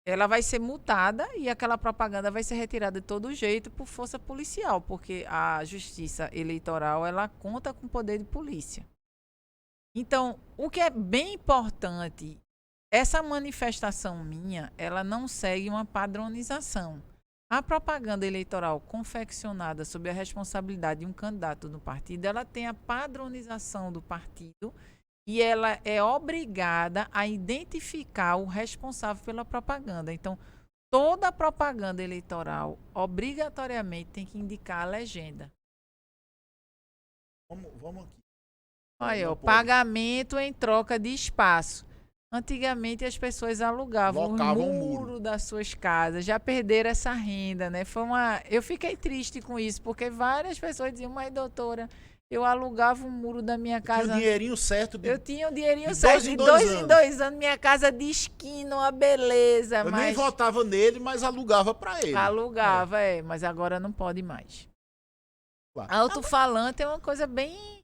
Speaker 2: ela vai ser multada e aquela propaganda vai ser retirada de todo jeito por força policial, porque a Justiça Eleitoral ela conta com poder de polícia. Então, o que é bem importante, essa manifestação minha, ela não segue uma padronização. A propaganda eleitoral confeccionada sob a responsabilidade de um candidato do partido, ela tem a padronização do partido e ela é obrigada a identificar o responsável pela propaganda. Então, toda propaganda eleitoral, obrigatoriamente, tem que indicar a legenda.
Speaker 1: Vamos aqui.
Speaker 2: Olha, o pagamento em troca de espaço. Antigamente as pessoas alugavam o muro das suas casas, já perderam essa renda, né? Eu fiquei triste com isso, porque várias pessoas diziam, mas doutora, eu alugava um muro da minha casa.
Speaker 1: Tinha o dinheirinho certo.
Speaker 2: Eu tinha o dinheirinho certo de 2 em 2 anos, minha casa de esquina, uma beleza.
Speaker 1: Eu nem votava nele, mas alugava para ele.
Speaker 2: Alugava, mas agora não pode mais. Alto-falante é uma coisa bem...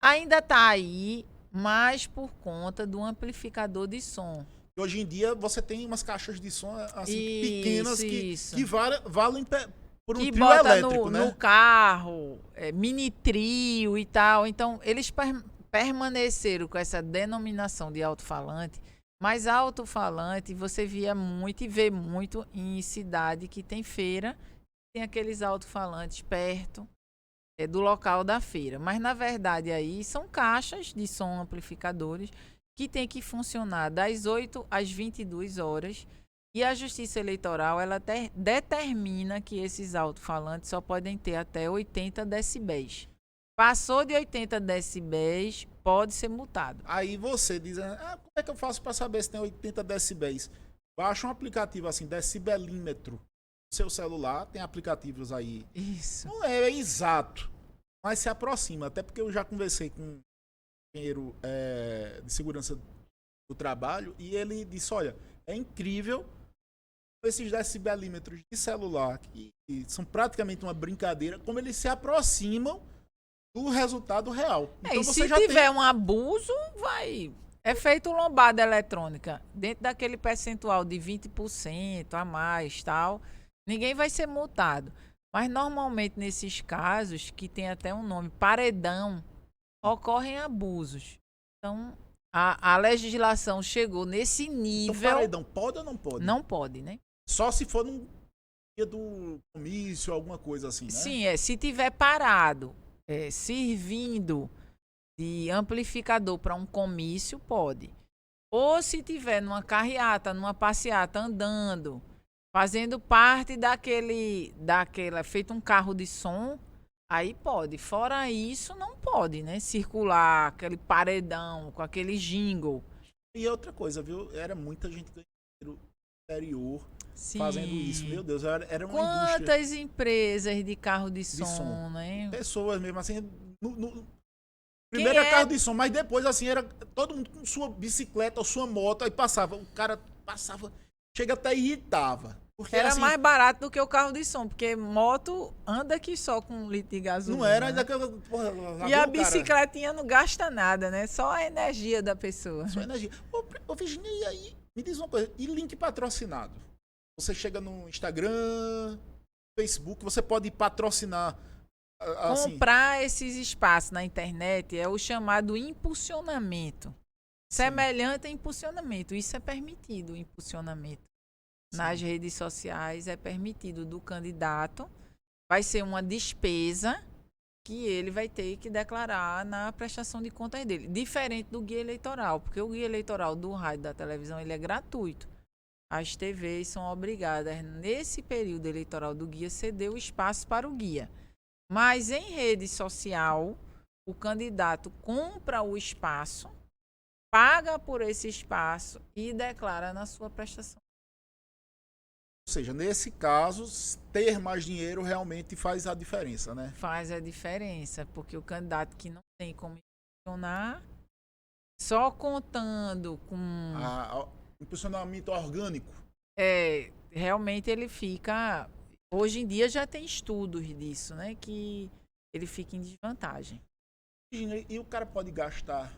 Speaker 2: Ainda está aí, mas por conta do amplificador de som.
Speaker 1: Hoje em dia você tem umas caixas de som assim, pequenas que valem por um
Speaker 2: que
Speaker 1: trio
Speaker 2: bota
Speaker 1: elétrico, né?
Speaker 2: no carro, mini trio e tal. Então, eles permaneceram com essa denominação de alto-falante, Mas alto-falante você via muito e vê muito em cidade que tem feira, tem aqueles alto-falantes perto do local da feira. Mas na verdade aí são caixas de som amplificadores que tem que funcionar das 8 às 22 horas. E a Justiça Eleitoral ela determina que esses alto-falantes só podem ter até 80 decibéis. Passou de 80 decibéis, pode ser multado.
Speaker 1: Aí você diz, como é que eu faço para saber se tem 80 decibéis? Baixa um aplicativo assim, decibelímetro. No seu celular, tem aplicativos aí.
Speaker 2: Isso.
Speaker 1: Não é exato, mas se aproxima. Até porque eu já conversei com um engenheiro de segurança do trabalho e ele disse, olha, é incrível esses decibelímetros de celular, que são praticamente uma brincadeira, como eles se aproximam do resultado real.
Speaker 2: Então, e se tiver um abuso, vai. É feito lombada eletrônica. Dentro daquele percentual de 20% a mais, tal, ninguém vai ser multado. Mas normalmente nesses casos, que tem até um nome, paredão, ocorrem abusos. Então, a legislação chegou nesse nível.
Speaker 1: Então, paredão pode ou não pode?
Speaker 2: Não pode, né?
Speaker 1: Só se for num dia do comício, alguma coisa assim, né?
Speaker 2: Sim, se tiver parado, servindo de amplificador para um comício, pode. Ou se tiver numa carreata, numa passeata, andando, fazendo parte daquela, feito um carro de som, aí pode. Fora isso, não pode, né? Circular, aquele paredão, com aquele jingle.
Speaker 1: E outra coisa, viu? Era muita gente ganhando dinheiro no exterior fazendo isso. Meu Deus, era uma indústria.
Speaker 2: Quantas empresas de carro de som, né?
Speaker 1: Pessoas mesmo, assim, primeiro era carro de som, mas depois, assim, era todo mundo com sua bicicleta ou sua moto, aí passava, o cara passava, chega até irritava. Porque,
Speaker 2: era
Speaker 1: assim,
Speaker 2: mais barato do que o carro de som, porque moto anda aqui só com 1 litro de gasolina.
Speaker 1: Não era ainda que
Speaker 2: e a bicicletinha não gasta nada, né? Só a energia da pessoa.
Speaker 1: Só a energia. Ô Virginia, e aí? Me diz uma coisa, e link patrocinado? Você chega no Instagram, Facebook, você pode patrocinar. Assim.
Speaker 2: Comprar esses espaços na internet é o chamado impulsionamento. Semelhante a impulsionamento. Isso é permitido, o impulsionamento. Sim. Nas redes sociais é permitido do candidato. Vai ser uma despesa que ele vai ter que declarar na prestação de contas dele. Diferente do guia eleitoral, porque o guia eleitoral do rádio e da televisão ele é gratuito. As TVs são obrigadas, nesse período eleitoral do guia, ceder o espaço para o guia. Mas em rede social, o candidato compra o espaço, paga por esse espaço e declara na sua prestação.
Speaker 1: Ou seja, nesse caso, ter mais dinheiro realmente faz a diferença, né?
Speaker 2: Faz a diferença, porque o candidato que não tem como impulsionar, só contando com...
Speaker 1: impulsionamento orgânico.
Speaker 2: Realmente ele fica... Hoje em dia já tem estudos disso, né? Que ele fica em desvantagem.
Speaker 1: E o cara pode gastar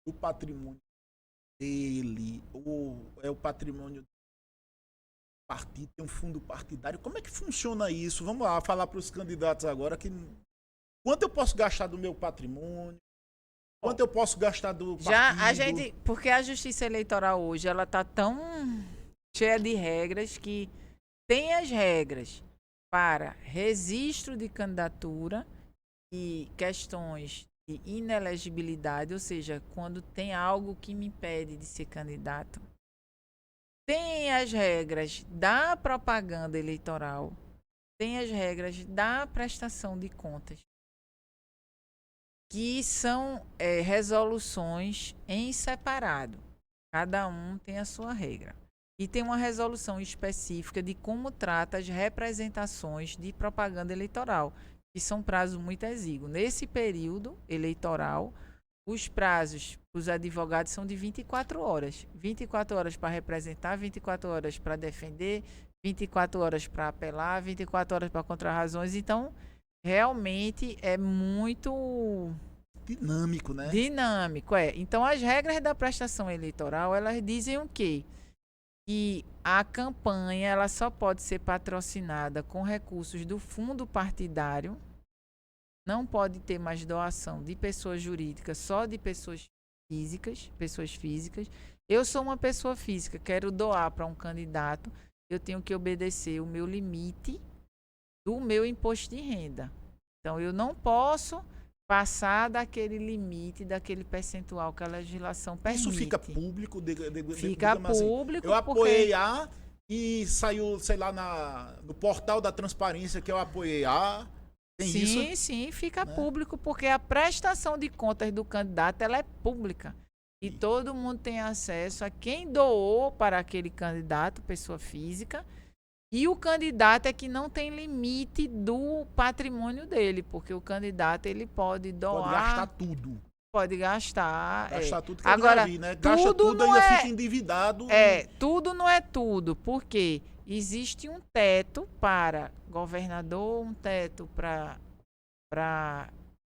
Speaker 1: o patrimônio dele, ou é o patrimônio do partido, tem um fundo partidário. Como é que funciona isso? Vamos lá, falar para os candidatos agora que quanto eu posso gastar do meu patrimônio? Quanto eu posso gastar do partido?
Speaker 2: Porque a Justiça Eleitoral hoje, ela tá tão cheia de regras que tem as regras para registro de candidatura e questões de inelegibilidade, ou seja, quando tem algo que me impede de ser candidato. Tem as regras da propaganda eleitoral, tem as regras da prestação de contas, que são resoluções em separado. Cada um tem a sua regra. E tem uma resolução específica de como trata as representações de propaganda eleitoral, que são prazos muito exíguos. Nesse período eleitoral, os prazos para os advogados são de 24 horas. 24 horas para representar, 24 horas para defender, 24 horas para apelar, 24 horas para contrarrazões. Então, realmente é muito...
Speaker 1: dinâmico, né?
Speaker 2: Dinâmico, Então, as regras da prestação eleitoral, elas dizem o quê? Que a campanha ela só pode ser patrocinada com recursos do fundo partidário, não pode ter mais doação de pessoas jurídicas, só de pessoas físicas, Eu sou uma pessoa física, quero doar para um candidato, eu tenho que obedecer o meu limite do meu imposto de renda. Então, eu não posso passar daquele limite, daquele percentual que a legislação permite.
Speaker 1: Isso fica público?
Speaker 2: Fica público.
Speaker 1: Eu apoiei A e saiu, sei lá, no portal da transparência que eu apoiei A. Tem isso?
Speaker 2: Sim, fica público, porque a prestação de contas do candidato ela é pública. E todo mundo tem acesso a quem doou para aquele candidato, pessoa física, e o candidato é que não tem limite do patrimônio dele, porque o candidato ele pode doar.
Speaker 1: Pode gastar tudo.
Speaker 2: Pode gastar.
Speaker 1: Gastar tudo que
Speaker 2: agora,
Speaker 1: eu já vi, né? Gasta tudo ainda fica endividado.
Speaker 2: Tudo não é tudo, porque existe um teto para governador, um teto para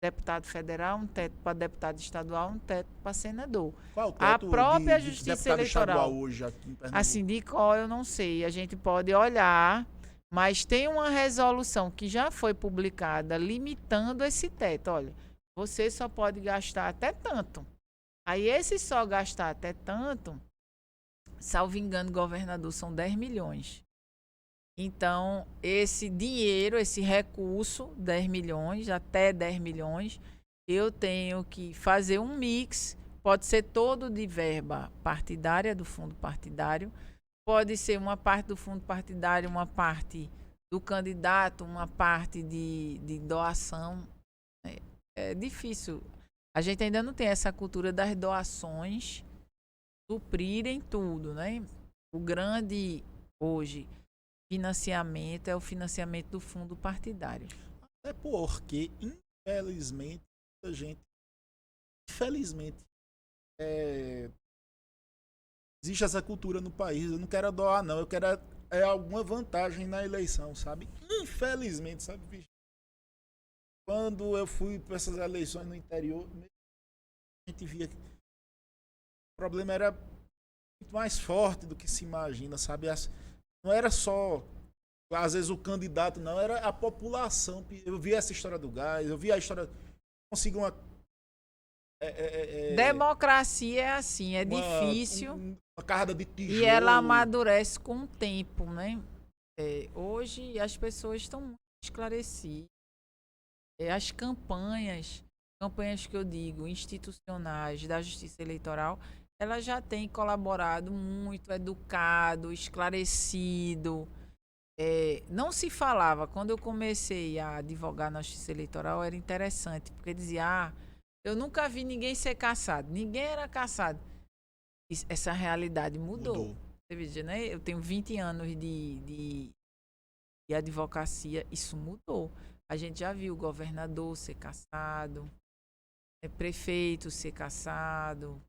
Speaker 2: deputado federal, um teto para deputado estadual, um teto para senador.
Speaker 1: Qual o teto
Speaker 2: a própria
Speaker 1: de
Speaker 2: Justiça Eleitoral
Speaker 1: hoje aqui em Pernambuco?
Speaker 2: Assim, de qual eu não sei. A gente pode olhar, mas tem uma resolução que já foi publicada limitando esse teto. Olha, você só pode gastar até tanto. Aí esse só gastar até tanto, salvo engano, governador, são 10 milhões. Então, esse dinheiro, esse recurso, 10 milhões, até 10 milhões, eu tenho que fazer um mix, pode ser todo de verba partidária, do fundo partidário, pode ser uma parte do fundo partidário, uma parte do candidato, uma parte de doação. É difícil. A gente ainda não tem essa cultura das doações suprirem tudo, né? O grande, hoje, financiamento é o financiamento do fundo partidário.
Speaker 1: É porque, infelizmente, a gente, existe essa cultura no país. Eu não quero doar, não. Eu quero alguma vantagem na eleição, sabe? Infelizmente, sabe, bicho? Quando eu fui para essas eleições no interior, a gente via que o problema era muito mais forte do que se imagina, sabe? Não era só, às vezes, o candidato, não, era a população. Eu vi essa história do gás, eu vi a história. Consigo uma.
Speaker 2: Democracia é assim, é difícil.
Speaker 1: Uma carrada de tijolo.
Speaker 2: E ela amadurece com o tempo, né? Hoje as pessoas estão muito esclarecidas. As campanhas que eu digo, institucionais da Justiça Eleitoral, ela já tem colaborado muito, educado, esclarecido. Não se falava, quando eu comecei a advogar na Justiça Eleitoral, era interessante, porque dizia, eu nunca vi ninguém ser cassado, ninguém era cassado. Essa realidade mudou. Você vê, né? Eu tenho 20 anos de advocacia, isso mudou. A gente já viu governador ser cassado, prefeito ser cassado,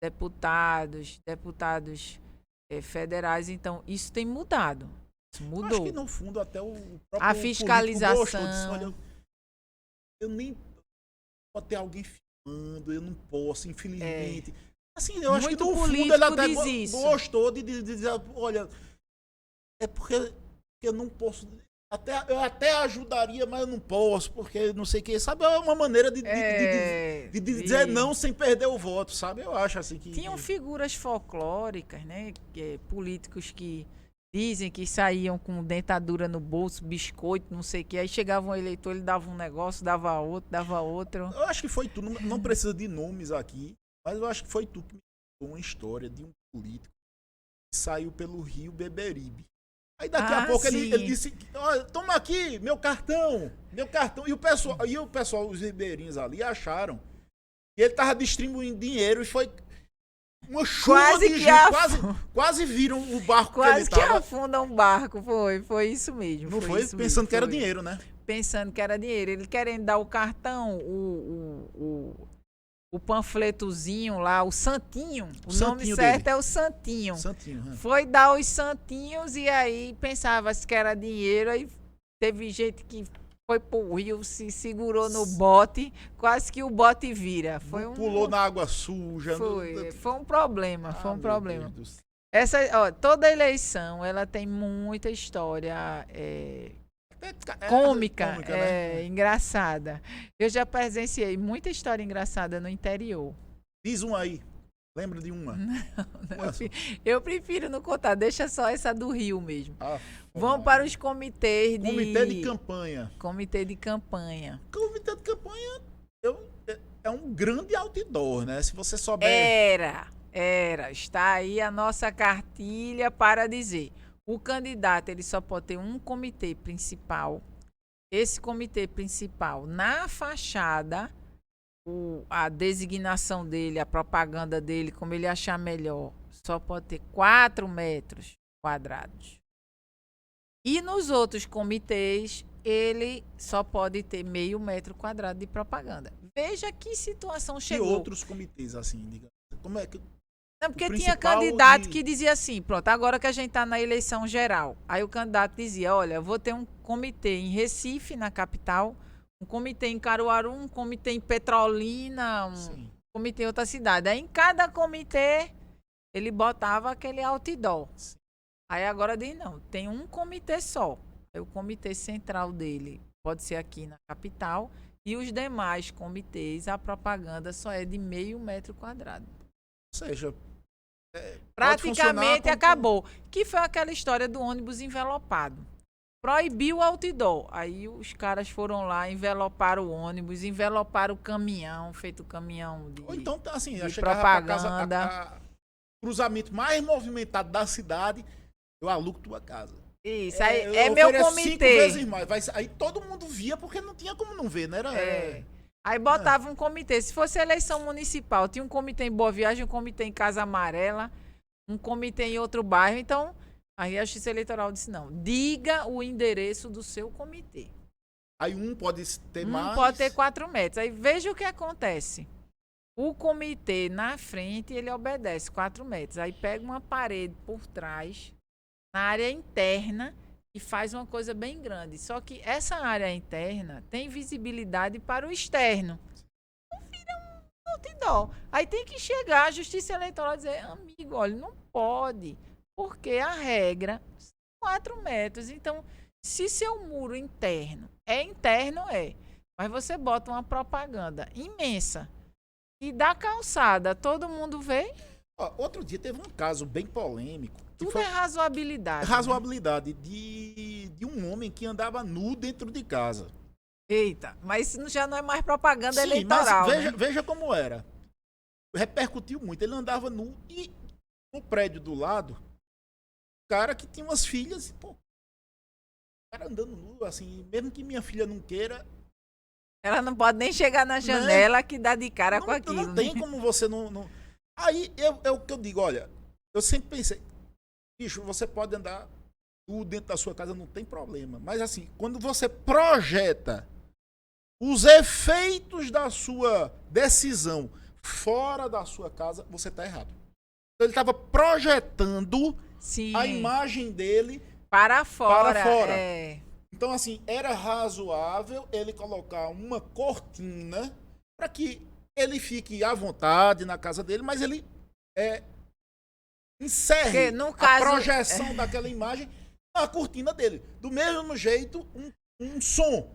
Speaker 2: deputados federais. Então, isso tem mudado. Isso mudou.
Speaker 1: Acho que, no fundo, até o próprio
Speaker 2: a fiscalização.
Speaker 1: Disse, olha, eu nem pode ter alguém filmando, eu não posso, infelizmente. Assim, eu acho que, no fundo, ele até gostou de dizer, olha, é porque eu não posso... Eu até ajudaria, mas eu não posso, porque não sei o que. Sabe, é uma maneira de dizer não sem perder o voto, sabe? Eu acho assim que...
Speaker 2: Tinham figuras folclóricas, né? Políticos que dizem que saíam com dentadura no bolso, biscoito, não sei o que. Aí chegava um eleitor, ele dava um negócio, dava outro.
Speaker 1: Eu acho que foi tu, não precisa de nomes aqui, mas eu acho que foi tu que me contou uma história de um político que saiu pelo Rio Beberibe. Aí daqui a pouco ele disse, toma aqui, meu cartão. E o pessoal, os ribeirinhos ali, acharam que ele tava distribuindo dinheiro e foi uma chuva de gente. Quase viram o barco
Speaker 2: quase
Speaker 1: que ele tava.
Speaker 2: Que afunda um barco, foi isso mesmo.
Speaker 1: Não foi? Pensando que era dinheiro, né?
Speaker 2: Pensando que era dinheiro. Ele querendo dar o cartão, o panfletozinho lá, o Santinho. O nome certo é o Santinho. Foi dar os santinhos e aí pensava que era dinheiro. Aí teve gente que foi pro rio, se segurou no bote, quase que o bote vira.
Speaker 1: Pulou na água suja.
Speaker 2: Foi um problema, foi um problema. Toda eleição, ela tem muita história... cômica, né? Engraçada. Eu já presenciei muita história engraçada no interior.
Speaker 1: Diz um aí. Lembra de uma?
Speaker 2: Eu prefiro não contar, deixa só essa do Rio mesmo. Vamos
Speaker 1: Mano.
Speaker 2: para os comitês de...
Speaker 1: Comitê de campanha.
Speaker 2: Comitê de campanha.
Speaker 1: Comitê de campanha é um grande outdoor, né? Se você souber...
Speaker 2: Era. Está aí a nossa cartilha para dizer. O candidato, ele só pode ter um comitê principal. Esse comitê principal, na fachada, a designação dele, a propaganda dele, como ele achar melhor, só pode ter 4 metros quadrados. E nos outros comitês, ele só pode ter meio metro quadrado de propaganda. Veja que situação chegou.
Speaker 1: E outros comitês, assim, diga. Como é que...
Speaker 2: Não, porque tinha candidato que dizia assim, pronto, agora que a gente está na eleição geral. Aí o candidato dizia, olha, eu vou ter um comitê em Recife, na capital, um comitê em Caruaru, um comitê em Petrolina, comitê em outra cidade. Aí em cada comitê ele botava aquele outdoor.
Speaker 1: Sim.
Speaker 2: Aí agora diz, não, tem um comitê só. Aí o comitê central dele pode ser aqui na capital e os demais comitês, a propaganda só é de meio metro quadrado.
Speaker 1: Ou seja...
Speaker 2: praticamente acabou. Que foi aquela história do ônibus envelopado. Proibiu o outdoor. Aí os caras foram lá, enveloparam o ônibus, enveloparam o caminhão, feito caminhão de,
Speaker 1: ou então, assim,
Speaker 2: de
Speaker 1: propaganda. Cruzamento mais movimentado da cidade, eu alugo tua casa.
Speaker 2: Isso, aí é meu comitê.
Speaker 1: 5 vezes mais. Aí todo mundo via porque não tinha como não ver, né?
Speaker 2: Aí botava um comitê. Se fosse eleição municipal, tinha um comitê em Boa Viagem, um comitê em Casa Amarela, um comitê em outro bairro. Então, aí a Justiça Eleitoral disse, não, diga o endereço do seu comitê.
Speaker 1: Aí um pode ter mais...
Speaker 2: pode ter 4 metros. Aí veja o que acontece. O comitê na frente, ele obedece 4 metros. Aí pega uma parede por trás, na área interna, e faz uma coisa bem grande. Só que essa área interna tem visibilidade para o externo. Não vira um outdoor. Aí tem que chegar a Justiça Eleitoral e dizer, amigo, olha, não pode, porque a regra são 4 metros. Então, se seu muro interno, mas você bota uma propaganda imensa e da calçada todo mundo vê.
Speaker 1: Outro dia teve um caso bem polêmico.
Speaker 2: Tudo é razoabilidade.
Speaker 1: Razoabilidade, né? de um homem que andava nu dentro de casa.
Speaker 2: Eita, mas isso já não é mais propaganda eleitoral,
Speaker 1: mas
Speaker 2: né?
Speaker 1: veja como era. Repercutiu muito. Ele andava nu e no prédio do lado, o cara que tinha umas filhas, pô, o cara andando nu, assim, mesmo que minha filha não queira...
Speaker 2: Ela não pode nem chegar na janela que dá de cara com aquilo.
Speaker 1: Não tem como você não... Aí é o que eu digo, olha, eu sempre pensei, bicho, você pode andar nu dentro da sua casa, não tem problema. Mas assim, quando você projeta os efeitos da sua decisão fora da sua casa, você está errado. Então, ele estava projetando a imagem dele
Speaker 2: para fora.
Speaker 1: Então, assim, era razoável ele colocar uma cortina para que ele fique à vontade na casa dele, mas ele encerre a projeção daquela imagem na cortina dele. Do mesmo jeito, um som.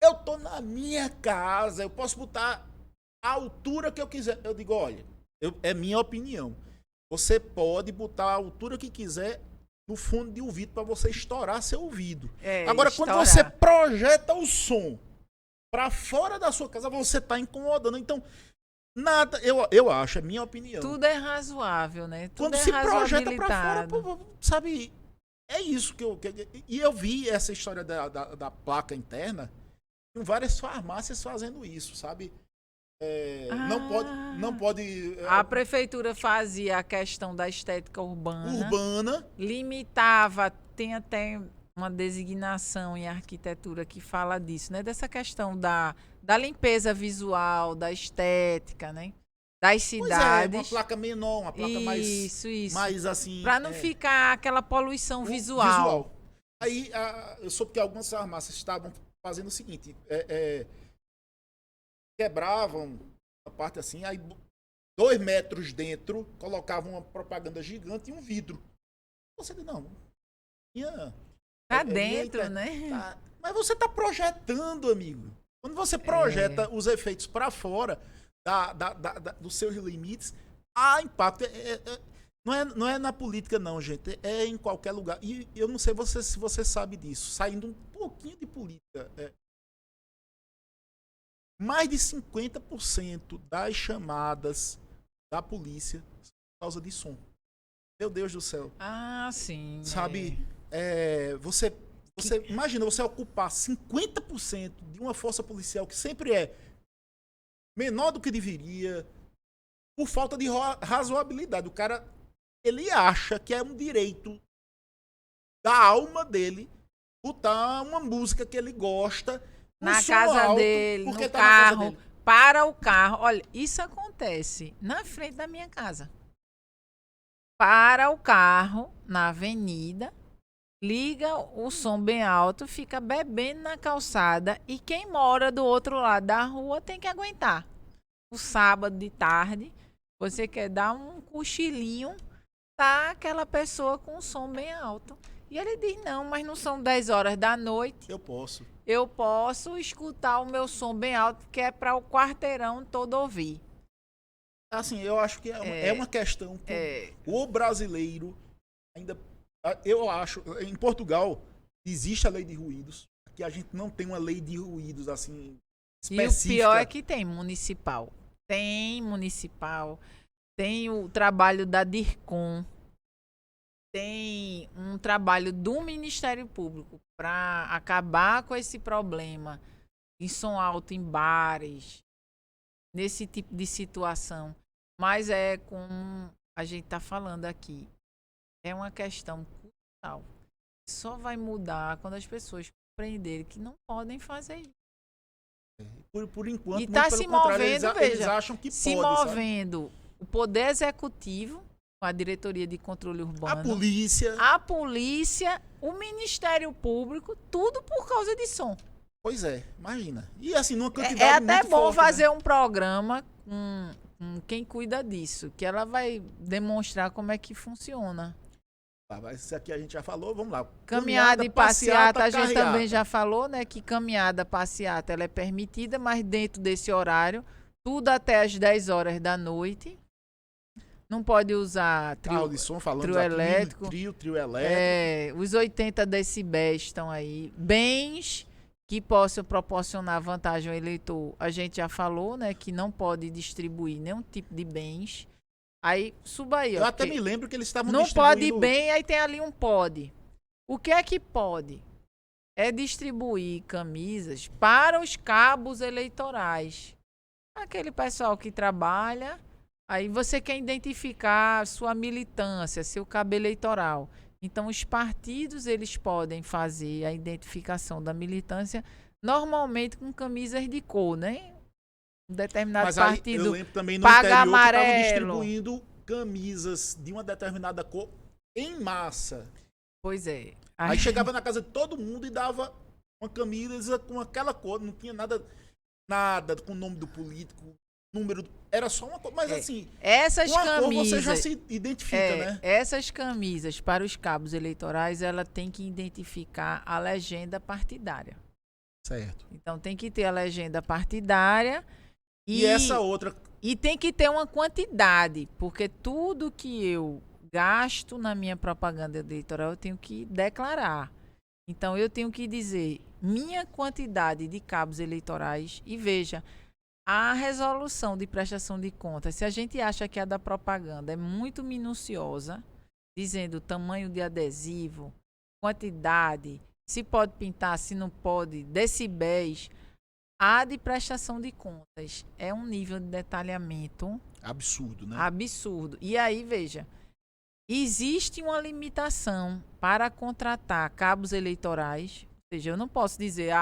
Speaker 1: Eu tô na minha casa, eu posso botar a altura que eu quiser. Eu digo, olha, é minha opinião. Você pode botar a altura que quiser no fundo de ouvido para você estourar seu ouvido. Agora, quando você projeta o som para fora da sua casa, você tá incomodando. Então, nada, eu acho, é minha opinião.
Speaker 2: Tudo é razoável, né? Tudo
Speaker 1: quando se projeta para fora, sabe, é isso que eu... E eu vi essa história da placa interna em várias farmácias fazendo isso, sabe? Não pode...
Speaker 2: A prefeitura fazia a questão da estética urbana. Limitava, tem até uma designação em arquitetura que fala disso, né? Dessa questão da limpeza visual, da estética, né? Das cidades.
Speaker 1: Uma placa menor, uma placa mais assim...
Speaker 2: Para não ficar aquela poluição visual.
Speaker 1: Aí, eu soube que algumas farmácias estavam fazendo o seguinte... quebravam a parte assim, aí 2 metros dentro, colocavam uma propaganda gigante e um vidro. Você diz, não,
Speaker 2: tá dentro, né?
Speaker 1: Tá, mas você tá projetando, amigo. Quando você projeta os efeitos para fora dos seus limites, há impacto. Não é na política, não, gente. É em qualquer lugar. E eu não sei se você sabe disso. Saindo um pouquinho de política. Mais de 50% das chamadas da polícia são por causa de som. Meu Deus do céu.
Speaker 2: Ah, sim.
Speaker 1: Sabe, você imagina você ocupar 50% de uma força policial que sempre é menor do que deveria, por falta de razoabilidade. O cara, ele acha que é um direito da alma dele botar uma música que ele gosta
Speaker 2: na casa dele, no carro, para o carro. Olha, isso acontece na frente da minha casa. Para o carro na avenida, liga o som bem alto, fica bebendo na calçada e quem mora do outro lado da rua tem que aguentar. O sábado de tarde, você quer dar um cochilinho, tá aquela pessoa com o som bem alto. E ele diz, não, mas não são 10 horas da noite. Eu posso escutar o meu som bem alto, que é para o quarteirão todo ouvir.
Speaker 1: Assim, eu acho que é uma questão que o brasileiro ainda... Eu acho, em Portugal, existe a lei de ruídos. Aqui a gente não tem uma lei de ruídos, assim, específica.
Speaker 2: E o pior é que tem municipal. Tem o trabalho da DIRCOM, tem um trabalho do Ministério Público para acabar com esse problema de som alto em bares, nesse tipo de situação. Mas como a gente está falando aqui, é uma questão cultural. Só vai mudar quando as pessoas compreenderem que não podem fazer isso.
Speaker 1: Por enquanto,
Speaker 2: e está se movendo,
Speaker 1: eles acham que
Speaker 2: se
Speaker 1: pode,
Speaker 2: movendo, sabe? O Poder Executivo, com a Diretoria de Controle Urbano, a polícia, o Ministério Público, tudo por causa de som.
Speaker 1: Pois é, imagina. E assim, numa quantidade
Speaker 2: é até
Speaker 1: muito
Speaker 2: bom
Speaker 1: forte,
Speaker 2: fazer
Speaker 1: né?
Speaker 2: um programa com quem cuida disso, que ela vai demonstrar como é que funciona.
Speaker 1: Isso aqui a gente já falou, vamos lá.
Speaker 2: Caminhada e passeata, a gente também já falou, né, que caminhada, passeata, ela é permitida, mas dentro desse horário, tudo até as 10 horas da noite. Não pode usar trio elétrico.
Speaker 1: Trio elétrico.
Speaker 2: Os 80 decibéis estão aí. Bens que possam proporcionar vantagem ao eleitor. A gente já falou, né, que não pode distribuir nenhum tipo de bens. Aí, suba aí.
Speaker 1: Eu até me lembro que eles estavam
Speaker 2: não pode bem, aí tem ali um pode. O que é que pode? É distribuir camisas para os cabos eleitorais. Aquele pessoal que trabalha, aí você quer identificar sua militância, seu cabo eleitoral. Então, os partidos, eles podem fazer a identificação da militância, normalmente com camisas de cor, né? Um determinado partido
Speaker 1: eu lembro também no
Speaker 2: paga
Speaker 1: interior
Speaker 2: amarelo.
Speaker 1: Que estavam distribuindo camisas de uma determinada cor em massa.
Speaker 2: Pois é.
Speaker 1: Aí chegava na casa de todo mundo e dava uma camisa com aquela cor, não tinha nada com o nome do político, número, era só uma cor, mas assim,
Speaker 2: essas camisas,
Speaker 1: você já se identifica, né?
Speaker 2: Essas camisas para os cabos eleitorais, ela tem que identificar a legenda partidária.
Speaker 1: Certo.
Speaker 2: Então tem que ter a legenda partidária
Speaker 1: e essa outra.
Speaker 2: E tem que ter uma quantidade, porque tudo que eu gasto na minha propaganda eleitoral eu tenho que declarar. Então eu tenho que dizer minha quantidade de cabos eleitorais e veja, a resolução de prestação de contas, se a gente acha que a da propaganda é muito minuciosa, dizendo tamanho de adesivo, quantidade, se pode pintar, se não pode, decibéis, a de prestação de contas é um nível de detalhamento
Speaker 1: absurdo, né?
Speaker 2: Absurdo. E aí, veja, existe uma limitação para contratar cabos eleitorais, ou seja, eu não posso dizer,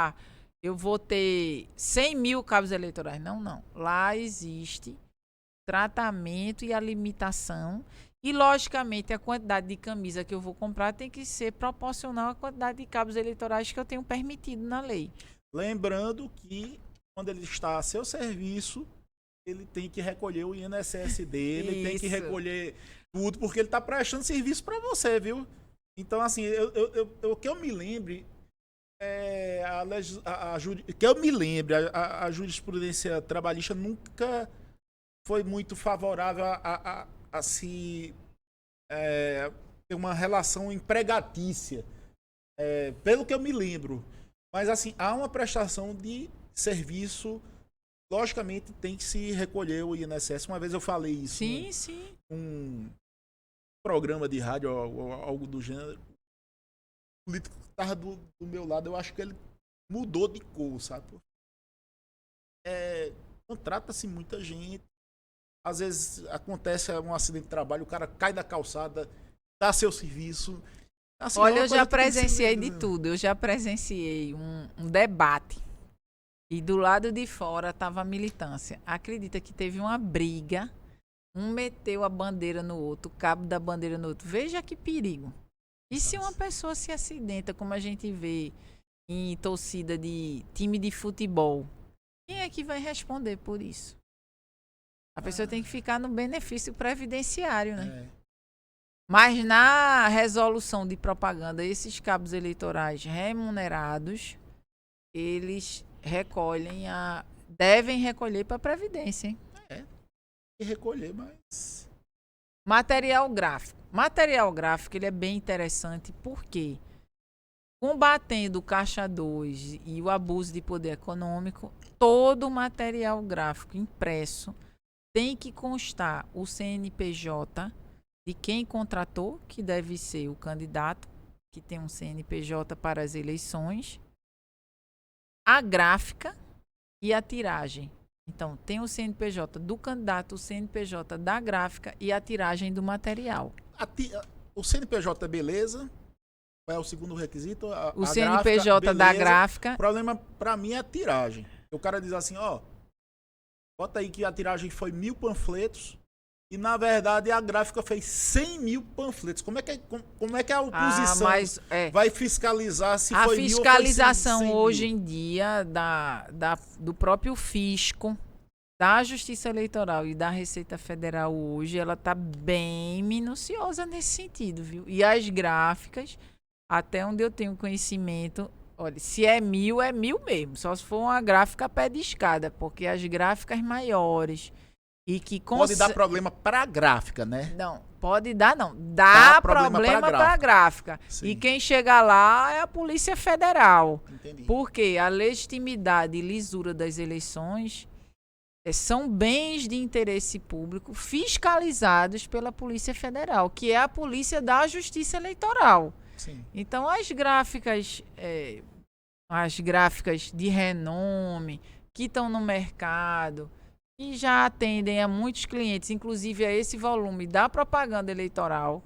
Speaker 2: eu vou ter 100 mil cabos eleitorais. Não. Lá existe tratamento e a limitação. E, logicamente, a quantidade de camisa que eu vou comprar tem que ser proporcional à quantidade de cabos eleitorais que eu tenho permitido na lei.
Speaker 1: Lembrando que, quando ele está a seu serviço, ele tem que recolher o INSS dele, tem que recolher tudo, porque ele está prestando serviço para você, viu? Então, assim, que eu me lembre... a jurisprudência trabalhista nunca foi muito favorável a se ter uma relação empregatícia, pelo que eu me lembro. Mas assim, há uma prestação de serviço, logicamente tem que se recolher o INSS. Uma vez eu falei isso
Speaker 2: Sim.
Speaker 1: um programa de rádio ou algo do gênero. O político que estava do meu lado, eu acho que ele mudou de cor, sabe? Contrata-se muita gente. Às vezes acontece um acidente de trabalho, o cara cai da calçada, dá seu serviço. Assim,
Speaker 2: Olha, eu já presenciei de tudo. Eu já presenciei um debate e do lado de fora estava a militância. Acredita que teve uma briga, um meteu a bandeira no outro, o cabo da bandeira no outro. Veja que perigo. E se uma pessoa se acidenta, como a gente vê em torcida de time de futebol, quem é que vai responder por isso? A pessoa tem que ficar no benefício previdenciário, né? Mas na resolução de propaganda, esses cabos eleitorais remunerados, eles devem recolher para a Previdência, hein?
Speaker 1: E recolher, mas...
Speaker 2: Material gráfico. Material gráfico, ele é bem interessante porque, combatendo o Caixa 2 e o abuso de poder econômico, todo material gráfico impresso tem que constar o CNPJ de quem contratou, que deve ser o candidato, que tem um CNPJ para as eleições, a gráfica e a tiragem. Então, tem o CNPJ do candidato, o CNPJ da gráfica e a tiragem do material.
Speaker 1: O CNPJ é beleza? Qual é o segundo requisito?
Speaker 2: O CNPJ gráfica, da gráfica.
Speaker 1: O problema para mim é a tiragem. O cara diz assim, bota aí que a tiragem foi 1000 panfletos e, na verdade, a gráfica fez 100.000 panfletos. Como é que a oposição vai fiscalizar se foi 1000 ou foi 100.000?
Speaker 2: A fiscalização hoje em dia do próprio fisco, da Justiça Eleitoral e da Receita Federal hoje, ela está bem minuciosa nesse sentido, viu? E as gráficas, até onde eu tenho conhecimento, olha, se é 1000, é 1000 mesmo. Só se for uma gráfica pé de escada, porque as gráficas maiores e que...
Speaker 1: Pode dar problema para a gráfica, né?
Speaker 2: Não, pode dar não. Dá problema para a gráfica.
Speaker 1: Sim.
Speaker 2: E quem chega lá é a Polícia Federal.
Speaker 1: Entendi.
Speaker 2: Porque a legitimidade e lisura das eleições são bens de interesse público fiscalizados pela Polícia Federal, que é a polícia da Justiça Eleitoral.
Speaker 1: Sim.
Speaker 2: Então, as gráficas de renome, que estão no mercado, que já atendem a muitos clientes, inclusive a esse volume da propaganda eleitoral,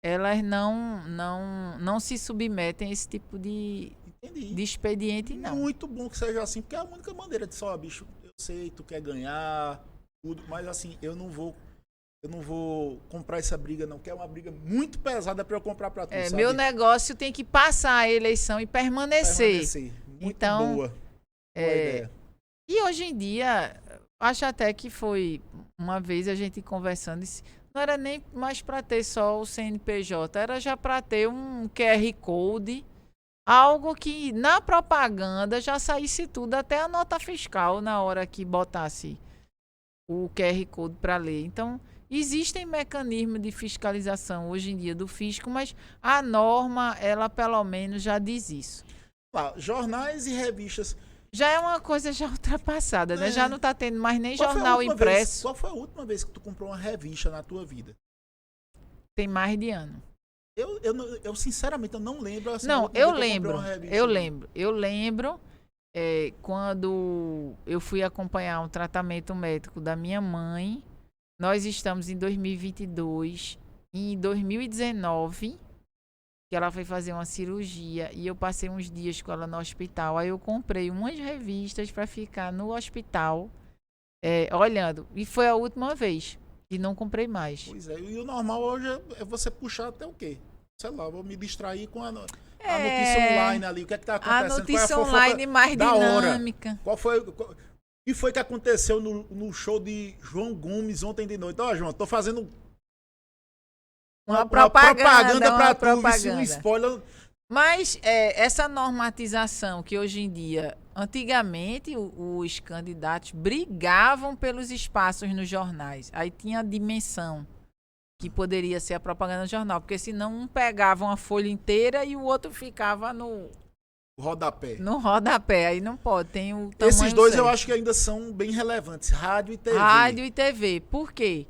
Speaker 2: elas não se submetem a esse tipo de expediente, não.
Speaker 1: Muito bom que seja assim, porque é a única maneira de só, bicho, eu sei, tu quer ganhar, tudo, mas assim, eu não vou comprar essa briga, não, que é uma briga muito pesada para eu comprar para tu, sabe?
Speaker 2: Meu negócio tem que passar a eleição e permanecer.
Speaker 1: Muito
Speaker 2: então,
Speaker 1: boa ideia.
Speaker 2: E hoje em dia, acho até que foi uma vez a gente conversando, não era nem mais para ter só o CNPJ, era já para ter um QR Code, algo que na propaganda já saísse tudo, até a nota fiscal na hora que botasse o QR Code para ler. Então, existem mecanismos de fiscalização hoje em dia do fisco, mas a norma, ela pelo menos já diz isso.
Speaker 1: Jornais e revistas...
Speaker 2: Já é uma coisa já ultrapassada, né? Já não está tendo mais nem jornal impresso.
Speaker 1: Qual foi a última vez que tu comprou uma revista na tua vida?
Speaker 2: Tem mais de ano.
Speaker 1: Eu sinceramente, eu não lembro. Assim,
Speaker 2: não, eu lembro. Eu lembro quando eu fui acompanhar um tratamento médico da minha mãe. Nós estamos em 2022. Em 2019... que ela foi fazer uma cirurgia e eu passei uns dias com ela no hospital. Aí eu comprei umas revistas para ficar no hospital olhando. E foi a última vez. E não comprei mais.
Speaker 1: Pois é. E o normal hoje é você puxar até o quê? Sei lá, vou me distrair com a notícia online ali. O que é que tá acontecendo?
Speaker 2: A notícia online mais dinâmica.
Speaker 1: O que foi que aconteceu no show de João Gomes ontem de noite? João, tô fazendo...
Speaker 2: Uma propaganda
Speaker 1: para tu, um spoiler.
Speaker 2: Mas essa normatização que hoje em dia Antigamente, os candidatos brigavam pelos espaços nos jornais. Aí tinha a dimensão que poderia ser a propaganda no jornal, porque senão um pegava uma folha inteira e o outro ficava no
Speaker 1: Rodapé.
Speaker 2: rodapé. Aí não pode, tem o tamanho
Speaker 1: Esses dois
Speaker 2: certo.
Speaker 1: eu acho que ainda são bem relevantes, rádio e TV.
Speaker 2: Rádio e TV. Por quê?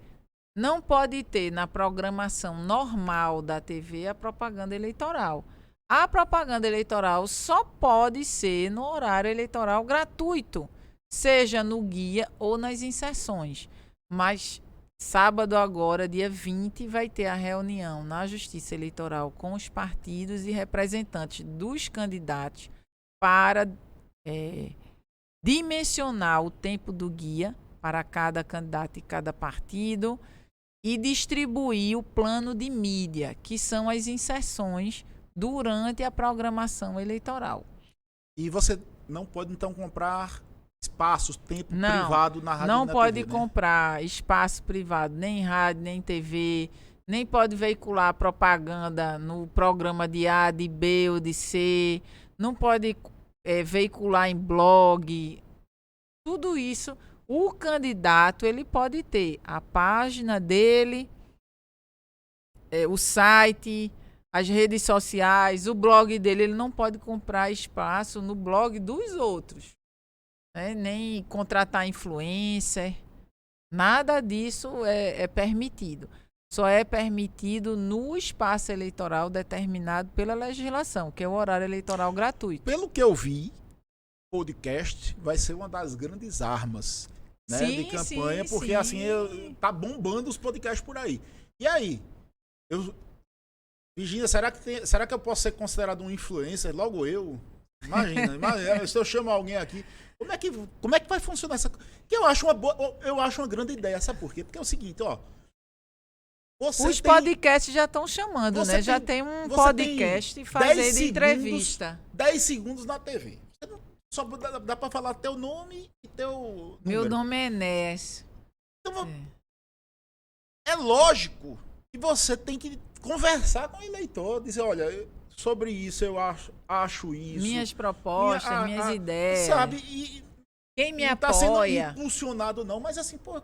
Speaker 2: Não pode ter na programação normal da TV a propaganda eleitoral. A propaganda eleitoral só pode ser no horário eleitoral gratuito, seja no guia ou nas inserções. Mas sábado agora, dia 20, vai ter a reunião na Justiça Eleitoral com os partidos e representantes dos candidatos para dimensionar o tempo do guia para cada candidato e cada partido e distribuir o plano de mídia, que são as inserções durante a programação eleitoral.
Speaker 1: E você não pode, então, comprar espaços, tempo privado na rádio
Speaker 2: não
Speaker 1: e na
Speaker 2: pode
Speaker 1: TV, né?
Speaker 2: comprar espaço privado, nem rádio, nem TV, nem pode veicular propaganda no programa de A, de B ou de C, não pode veicular em blog. Tudo isso, o candidato ele pode ter a página dele, o site, as redes sociais, o blog dele. Ele não pode comprar espaço no blog dos outros, né? Nem contratar influencer. Nada disso é permitido. Só é permitido no espaço eleitoral determinado pela legislação, que é o horário eleitoral gratuito.
Speaker 1: Pelo que eu vi, o podcast vai ser uma das grandes armas, né, de campanha, porque assim, tá bombando os podcasts por aí. E aí? Virgínia, será que eu posso ser considerado um influencer? Logo eu? Imagina, se eu chamo alguém aqui, como é que vai funcionar essa coisa? Que eu acho uma grande ideia, sabe por quê? Porque é o seguinte, ó.
Speaker 2: Os podcasts já estão chamando, né? Já tem um podcast fazendo entrevista.
Speaker 1: 10 segundos na TV. Só dá pra falar teu nome e teu número.
Speaker 2: Meu nome é Enéas.
Speaker 1: Então, é lógico que você tem que conversar com o eleitor, dizer, olha, sobre isso eu acho isso.
Speaker 2: Minhas propostas, minhas ideias.
Speaker 1: Sabe? E
Speaker 2: quem me
Speaker 1: não
Speaker 2: apoia.
Speaker 1: Tá sendo impulsionado não, mas assim, pô,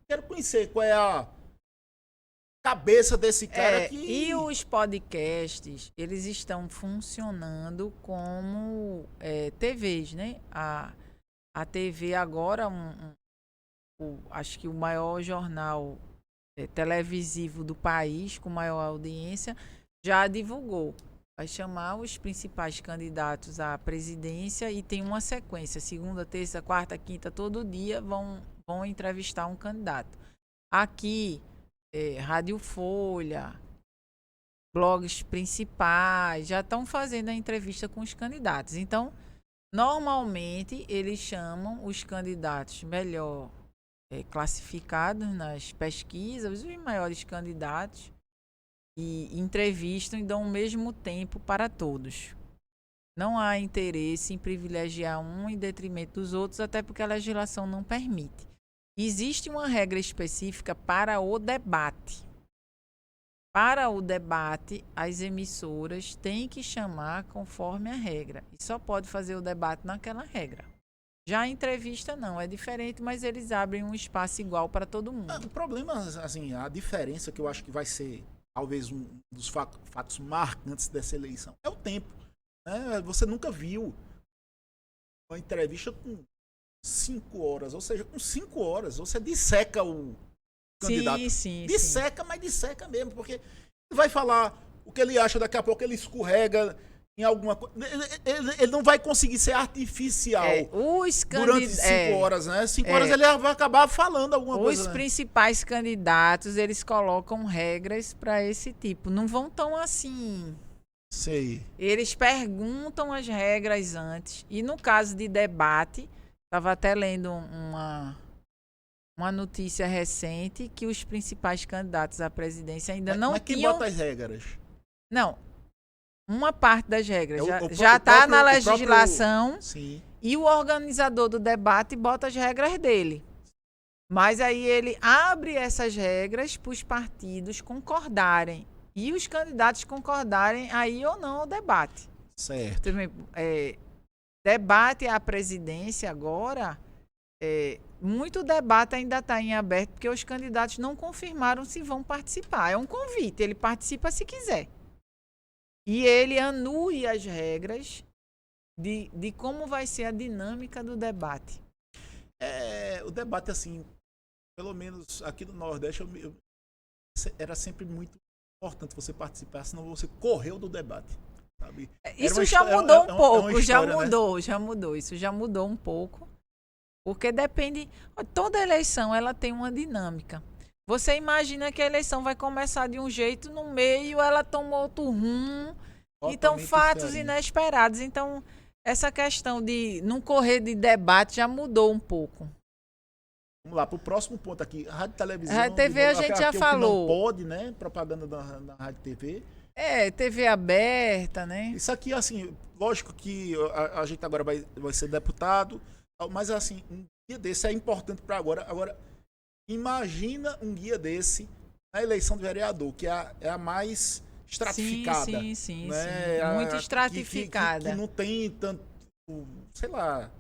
Speaker 1: quero conhecer qual é a cabeça desse cara aqui.
Speaker 2: E os podcasts, eles estão funcionando como TVs, né? A TV agora, acho que o maior jornal televisivo do país, com maior audiência, já divulgou. Vai chamar os principais candidatos à presidência e tem uma sequência. Segunda, terça, quarta, quinta, todo dia vão entrevistar um candidato. Aqui, Rádio Folha, blogs principais, já estão fazendo a entrevista com os candidatos. Então, normalmente, eles chamam os candidatos melhor classificados nas pesquisas, os maiores candidatos, e entrevistam e dão o mesmo tempo para todos. Não há interesse em privilegiar um em detrimento dos outros, até porque a legislação não permite. Existe uma regra específica para o debate. Para o debate, as emissoras têm que chamar conforme a regra. E só pode fazer o debate naquela regra. Já a entrevista não, é diferente, mas eles abrem um espaço igual para todo mundo.
Speaker 1: O problema, assim, a diferença que eu acho que vai ser talvez um dos fatos marcantes dessa eleição é o tempo. Né? Você nunca viu uma entrevista com 5 horas, ou seja, com 5 horas você disseca o candidato.
Speaker 2: Sim.
Speaker 1: Mas disseca mesmo, porque ele vai falar o que ele acha, daqui a pouco ele escorrega em alguma coisa. Ele não vai conseguir ser artificial durante 5 horas, né? 5 horas ele vai acabar falando alguma coisa.
Speaker 2: Os principais candidatos, eles colocam regras para esse tipo. Não vão tão assim.
Speaker 1: Sei.
Speaker 2: Eles perguntam as regras antes. E no caso de debate, estava até lendo uma notícia recente que os principais candidatos à presidência ainda não tinham...
Speaker 1: Mas quem bota as regras?
Speaker 2: Não. Uma parte das regras já está na legislação e o organizador do debate bota as regras dele. Mas aí ele abre essas regras para os partidos concordarem e os candidatos concordarem aí ou não ao debate.
Speaker 1: Certo.
Speaker 2: Debate à presidência agora, muito debate ainda está em aberto, porque os candidatos não confirmaram se vão participar. É um convite, ele participa se quiser. E ele anule as regras de como vai ser a dinâmica do debate.
Speaker 1: O debate, assim, pelo menos aqui no Nordeste, era sempre muito importante você participar, senão você correu do debate. Sabe?
Speaker 2: Isso já mudou um pouco,
Speaker 1: já
Speaker 2: mudou. Isso já mudou um pouco. Porque depende. Toda eleição ela tem uma dinâmica. Você imagina que a eleição vai começar de um jeito, no meio ela toma outro rumo. Então, fatos diferente. Inesperados. Então, essa questão de não correr de debate já mudou um pouco.
Speaker 1: Vamos lá, para o próximo ponto aqui. Rádio e televisão.
Speaker 2: Rádio e TV a gente já falou.
Speaker 1: Não pode, né? Propaganda da Rádio e TV.
Speaker 2: TV aberta, né?
Speaker 1: Isso aqui, assim, lógico que a gente agora vai ser deputado, mas, assim, um guia desse é importante para agora. Agora, imagina um guia desse na eleição de vereador, que é a mais estratificada.
Speaker 2: Sim.
Speaker 1: Né?
Speaker 2: Muito estratificada.
Speaker 1: Que não tem tanto, sei lá,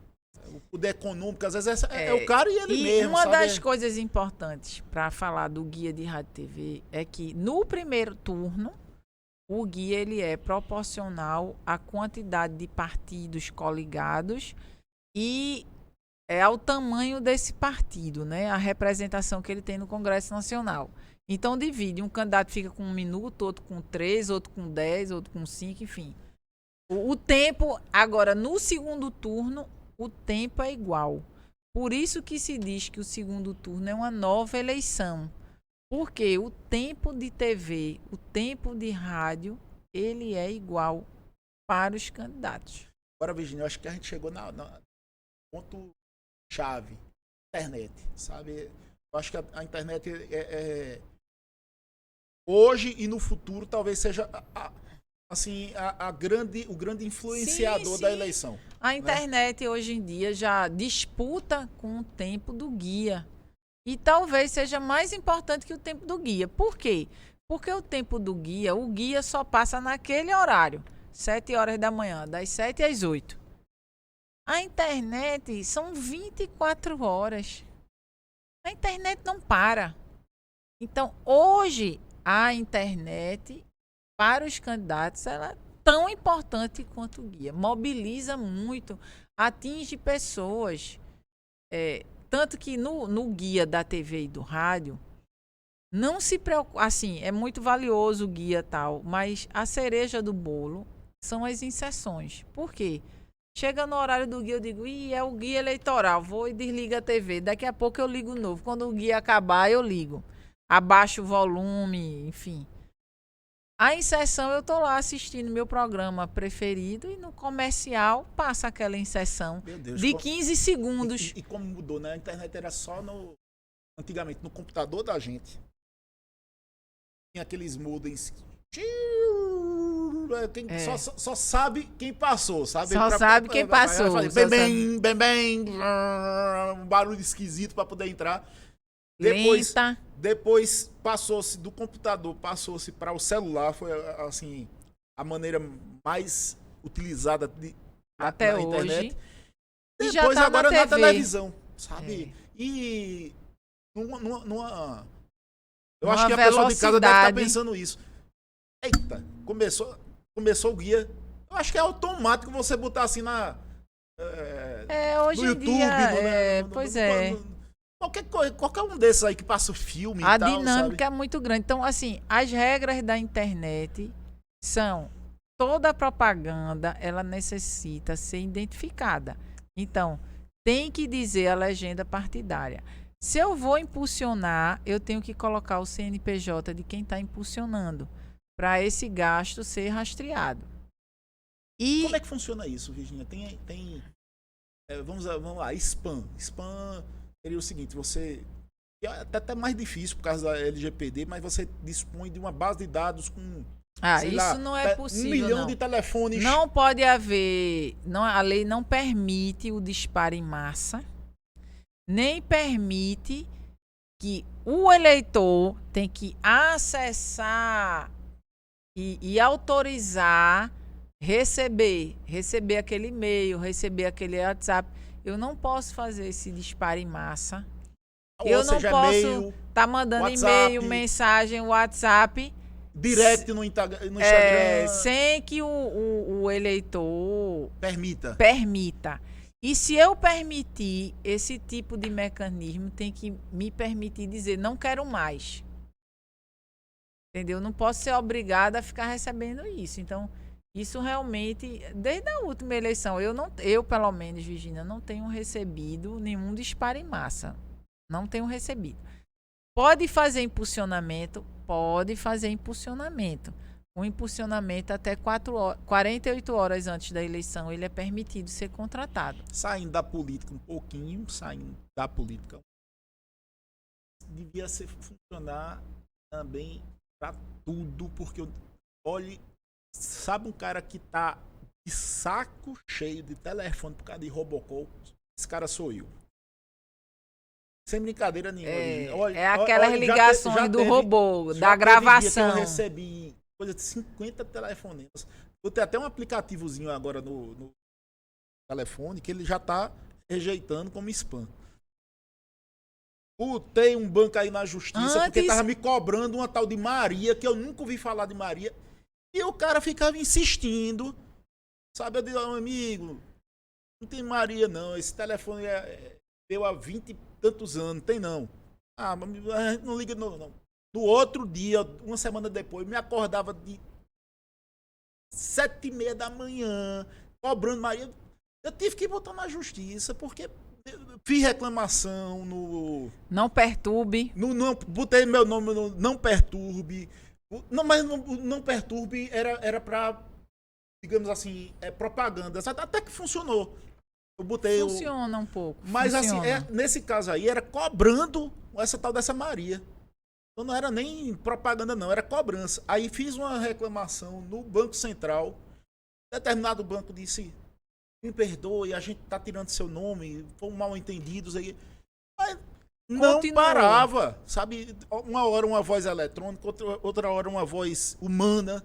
Speaker 1: o poder econômico, às vezes é o cara e ele mesmo.
Speaker 2: Uma das coisas importantes para falar do guia de Rádio e TV é que no primeiro turno, o guia ele é proporcional à quantidade de partidos coligados e ao tamanho desse partido, né? A representação que ele tem no Congresso Nacional. Então divide, um candidato fica com 1 minuto, outro com 3, outro com 10, outro com 5, enfim. O tempo, agora no segundo turno, o tempo é igual. Por isso que se diz que o segundo turno é uma nova eleição. Porque o tempo de TV, o tempo de rádio, ele é igual para os candidatos.
Speaker 1: Agora, Virginia, eu acho que a gente chegou no ponto-chave. Internet, sabe? Eu acho que a internet hoje e no futuro talvez seja o grande influenciador da eleição.
Speaker 2: A internet hoje em dia já disputa com o tempo do guia. E talvez seja mais importante que o tempo do guia. Por quê? Porque o tempo do guia, o guia só passa naquele horário, 7 horas da manhã, das 7 às 8. A internet são 24 horas. A internet não para. Então, hoje, a internet, para os candidatos, ela é tão importante quanto o guia. Mobiliza muito, atinge pessoas. Tanto que no guia da TV e do rádio, não se preocupa, assim, é muito valioso o guia tal, mas a cereja do bolo são as inserções. Por quê? Chega no horário do guia, eu digo, é o guia eleitoral, vou e desliga a TV. Daqui a pouco eu ligo novo. Quando o guia acabar, eu ligo. Abaixo o volume, enfim. A inserção, eu tô lá assistindo meu programa preferido e no comercial passa aquela inserção de 15 segundos.
Speaker 1: E como mudou, né? A internet era só antigamente no computador da gente. Tinha aqueles modems. Só sabe quem passou, sabe?
Speaker 2: Só sabe quem passou.
Speaker 1: Bem, um barulho esquisito para poder entrar. Depois passou-se do computador, passou-se para o celular, foi assim a maneira mais utilizada
Speaker 2: até
Speaker 1: na
Speaker 2: hoje.
Speaker 1: Internet.
Speaker 2: E
Speaker 1: depois
Speaker 2: já tá
Speaker 1: agora
Speaker 2: na
Speaker 1: televisão, sabe? E eu acho que a pessoa de casa deve estar pensando isso. Eita, começou o guia. Eu acho que é automático você botar assim
Speaker 2: hoje
Speaker 1: no YouTube,
Speaker 2: em dia, pois é.
Speaker 1: Qualquer um desses aí que passa o filme e
Speaker 2: tal,
Speaker 1: A
Speaker 2: dinâmica é muito grande. Então, assim, as regras da internet são... Toda propaganda, ela necessita ser identificada. Então, tem que dizer a legenda partidária. Se eu vou impulsionar, eu tenho que colocar o CNPJ de quem está impulsionando, para esse gasto ser rastreado.
Speaker 1: Como é que funciona isso, Virginia? Vamos lá, spam. Spam seria o seguinte, você... É até mais difícil por causa da LGPD, mas você dispõe de uma base de dados com...
Speaker 2: isso não é possível,
Speaker 1: 1 milhão de telefones.
Speaker 2: Não pode haver... a lei não permite o disparo em massa, nem permite que o eleitor tem que acessar e autorizar receber aquele e-mail, receber aquele WhatsApp. Eu não posso fazer esse disparo em massa. Eu não posso estar mandando e-mail, mensagem, WhatsApp.
Speaker 1: Direct no Instagram.
Speaker 2: Sem que o eleitor
Speaker 1: permita.
Speaker 2: E se eu permitir esse tipo de mecanismo, tem que me permitir dizer, não quero mais. Entendeu? Não posso ser obrigada a ficar recebendo isso. Então, isso realmente, desde a última eleição, eu pelo menos, Virginia, não tenho recebido nenhum disparo em massa. Não tenho recebido. Pode fazer impulsionamento? Pode fazer impulsionamento. O impulsionamento até 48 horas antes da eleição, ele é permitido ser contratado.
Speaker 1: Saindo da política um pouquinho, devia funcionar também para tudo, porque olhe, sabe um cara que tá de saco cheio de telefone por causa de robocall? Esse cara sou eu. Sem brincadeira nenhuma.
Speaker 2: Olha, aquelas ligações do robô, da gravação.
Speaker 1: Eu recebi coisa de 50 telefonemas. Eu tenho até um aplicativozinho agora no telefone que ele já tá rejeitando como spam. Botei um banco aí na justiça porque tava me cobrando uma tal de Maria, que eu nunca ouvi falar de Maria. E o cara ficava insistindo. Sabe, eu digo, amigo, não tem Maria não, esse telefone é meu há 20 e tantos anos, tem não. Ah, mas não liga não. No outro dia, uma semana depois, me acordava de 7h30 da manhã, cobrando Maria. Eu tive que botar na justiça, porque fiz reclamação no...
Speaker 2: Não perturbe.
Speaker 1: Botei meu nome no Não Perturbe. Não, mas Não Perturbe era pra, digamos assim, propaganda. Até que funcionou. Eu botei
Speaker 2: Funciona um pouco.
Speaker 1: Mas assim, nesse caso aí, era cobrando essa tal dessa Maria. Então não era nem propaganda não, era cobrança. Aí fiz uma reclamação no Banco Central. Determinado banco disse, me perdoe, a gente tá tirando seu nome, foram mal entendidos aí. Mas não parava, sabe? Uma hora uma voz eletrônica, outra hora uma voz humana.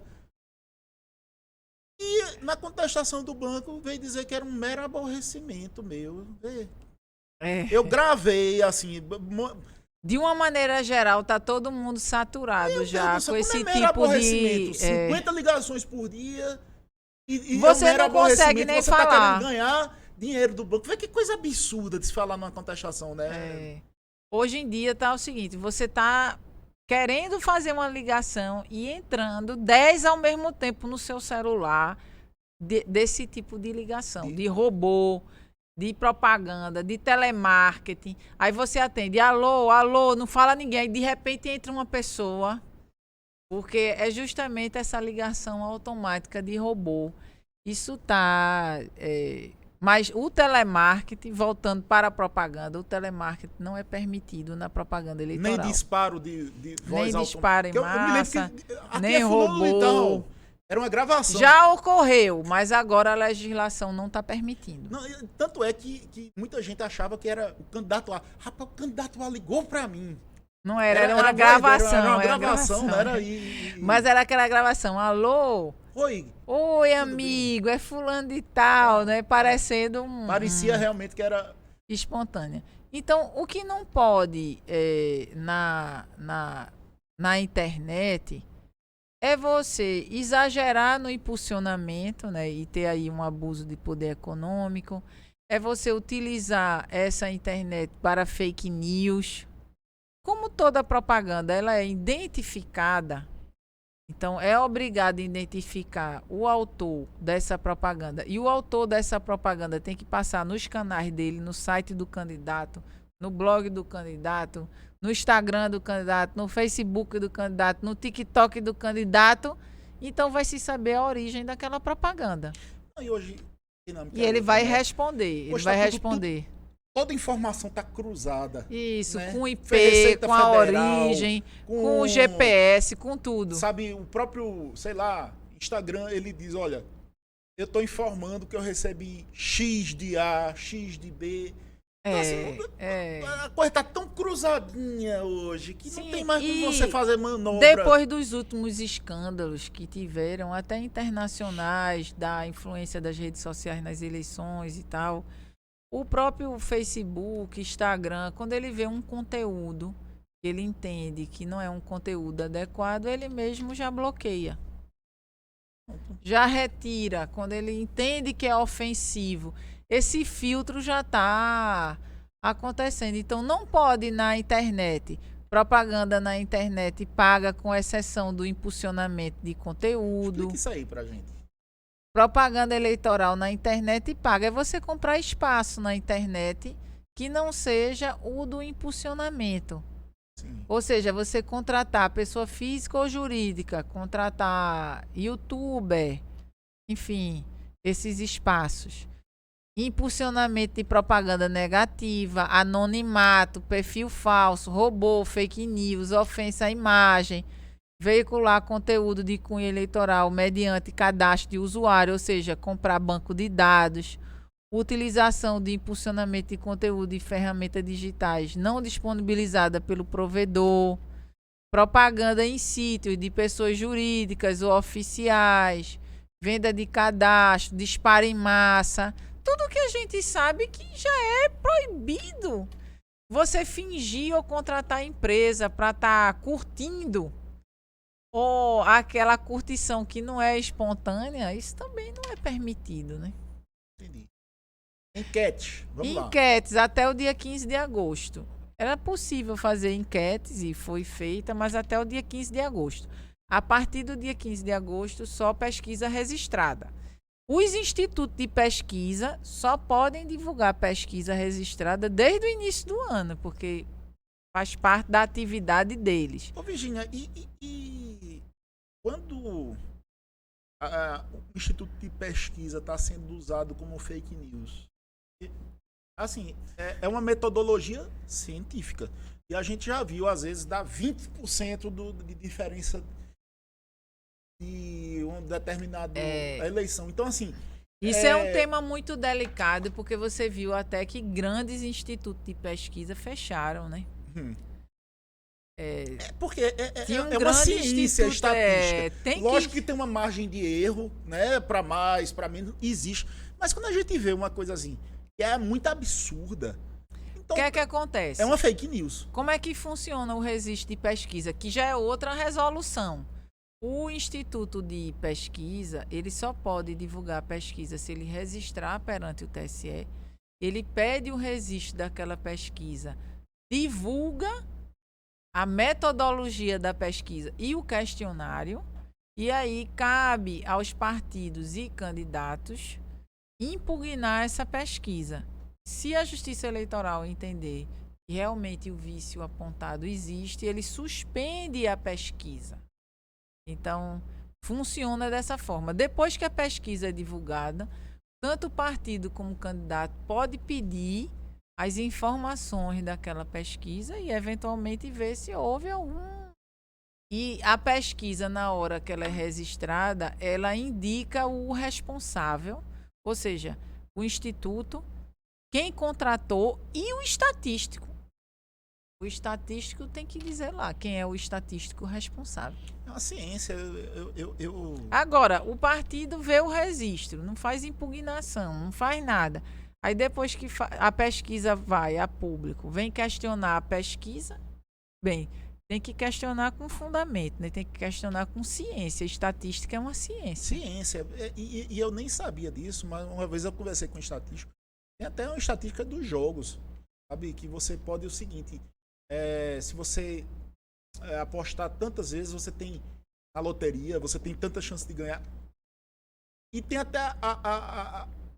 Speaker 1: E na contestação do banco veio dizer que era um mero aborrecimento meu. Eu gravei, assim...
Speaker 2: De uma maneira geral, tá todo mundo saturado já com esse tipo de...
Speaker 1: 50 ligações por dia e
Speaker 2: você não consegue nem
Speaker 1: você
Speaker 2: falar.
Speaker 1: Você tá querendo ganhar dinheiro do banco. Que coisa absurda de se falar numa contestação, né?
Speaker 2: Hoje em dia tá o seguinte, você tá querendo fazer uma ligação e entrando 10 ao mesmo tempo no seu celular desse tipo de ligação, de robô, de propaganda, de telemarketing. Aí você atende, alô, não fala ninguém. Aí de repente entra uma pessoa, porque é justamente essa ligação automática de robô. Isso tá... Mas o telemarketing, voltando para a propaganda, o telemarketing não é permitido na propaganda eleitoral.
Speaker 1: Nem disparo de voz automática.
Speaker 2: Nem disparo em massa, nem robô.
Speaker 1: Então, era uma gravação.
Speaker 2: Já ocorreu, mas agora a legislação não está permitindo.
Speaker 1: Não, tanto é que muita gente achava que era o candidato lá. Rapaz, o candidato lá ligou para mim.
Speaker 2: Não era uma gravação.
Speaker 1: Era uma gravação, não era
Speaker 2: Mas era aquela gravação. Alô? Oi, amigo, é fulano de tal, né? Parecendo
Speaker 1: parecia realmente que era
Speaker 2: espontânea. Então, o que não pode na internet é você exagerar no impulsionamento, né? E ter aí um abuso de poder econômico. É você utilizar essa internet para fake news. Como toda propaganda, ela é identificada. Então, é obrigado a identificar o autor dessa propaganda. E o autor dessa propaganda tem que passar nos canais dele, no site do candidato, no blog do candidato, no Instagram do candidato, no Facebook do candidato, no TikTok do candidato. Então, vai se saber a origem daquela propaganda. E ele vai responder.
Speaker 1: Toda informação está cruzada.
Speaker 2: Isso,
Speaker 1: né?
Speaker 2: com IP, com a origem, com o GPS, com tudo.
Speaker 1: Sabe, o próprio, sei lá, Instagram, ele diz, olha, eu estou informando que eu recebi X de A, X de B. Então, assim, a coisa está tão cruzada. cruzadinha hoje, que
Speaker 2: Sim,
Speaker 1: não tem mais
Speaker 2: e
Speaker 1: como você fazer manobra.
Speaker 2: depois dos últimos escândalos que tiveram, até internacionais, da influência das redes sociais nas eleições e tal, o próprio Facebook, Instagram, quando ele vê um conteúdo que ele entende que não é um conteúdo adequado, ele mesmo já bloqueia. Já retira. Quando ele entende que é ofensivo, esse filtro já está acontecendo. Então, não pode na internet, propaganda na internet paga, com exceção do impulsionamento de conteúdo.
Speaker 1: Explica isso aí pra gente.
Speaker 2: Propaganda eleitoral na internet paga. É você comprar espaço na internet que não seja o do impulsionamento.
Speaker 1: Sim.
Speaker 2: Ou seja, você contratar pessoa física ou jurídica, contratar youtuber, enfim, esses espaços. Impulsionamento de propaganda negativa, anonimato, perfil falso, robô, fake news, ofensa à imagem, veicular conteúdo de cunho eleitoral mediante cadastro de usuário, ou seja, comprar banco de dados, utilização de impulsionamento de conteúdo e ferramentas digitais não disponibilizada pelo provedor, propaganda em sítios de pessoas jurídicas ou oficiais, venda de cadastro, disparo em massa, tudo que a gente sabe que já é proibido. Você fingir ou contratar empresa para estar curtindo, ou aquela curtição que não é espontânea, isso também não é permitido, né?
Speaker 1: Entendi. Enquete. Vamos lá.
Speaker 2: Enquetes até o dia 15 de agosto. Era possível fazer enquetes e foi feita, mas até o dia 15 de agosto. A partir do dia 15 de agosto, só pesquisa registrada. Os institutos de pesquisa só podem divulgar pesquisa registrada desde o início do ano, porque faz parte da atividade deles.
Speaker 1: Ô, Virgínia, e quando o Instituto de Pesquisa está sendo usado como fake news? Assim, é uma metodologia científica. E a gente já viu, às vezes, dar 20% de diferença de uma determinada eleição. Então, assim...
Speaker 2: Isso é um tema muito delicado, porque você viu até que grandes institutos de pesquisa fecharam, né?
Speaker 1: Porque
Speaker 2: Tinha
Speaker 1: uma ciência
Speaker 2: instituto,
Speaker 1: estatística. Lógico que tem uma margem de erro, né? Para mais, para menos, existe. Mas quando a gente vê uma coisa assim, que é muito absurda, então
Speaker 2: O que é que acontece?
Speaker 1: é uma fake news.
Speaker 2: Como é que funciona o registro de pesquisa? Que já é outra resolução. O Instituto de Pesquisa, ele só pode divulgar pesquisa se ele registrar perante o TSE. Ele pede o registro daquela pesquisa, divulga a metodologia da pesquisa e o questionário, e aí cabe aos partidos e candidatos impugnar essa pesquisa. Se a Justiça Eleitoral entender que realmente o vício apontado existe, ele suspende a pesquisa. Então, funciona dessa forma. Depois que a pesquisa é divulgada, tanto o partido como o candidato pode pedir as informações daquela pesquisa e, eventualmente, ver se houve algum. E a pesquisa, na hora que ela é registrada, ela indica o responsável, ou seja, o instituto, quem contratou e o estatístico. O estatístico tem que dizer lá quem é o estatístico responsável.
Speaker 1: É uma ciência.
Speaker 2: Agora, o partido vê o registro, não faz impugnação, não faz nada. Aí depois que a pesquisa vai a público, vem questionar a pesquisa, bem, tem que questionar com fundamento, né? Tem que questionar com ciência. Estatística é uma ciência.
Speaker 1: Ciência. E eu nem sabia disso, mas uma vez eu conversei com um estatístico. Tem até uma estatística dos jogos, sabe? Que você pode o seguinte, se você apostar tantas vezes, você tem na loteria, você tem tanta chance de ganhar. E tem até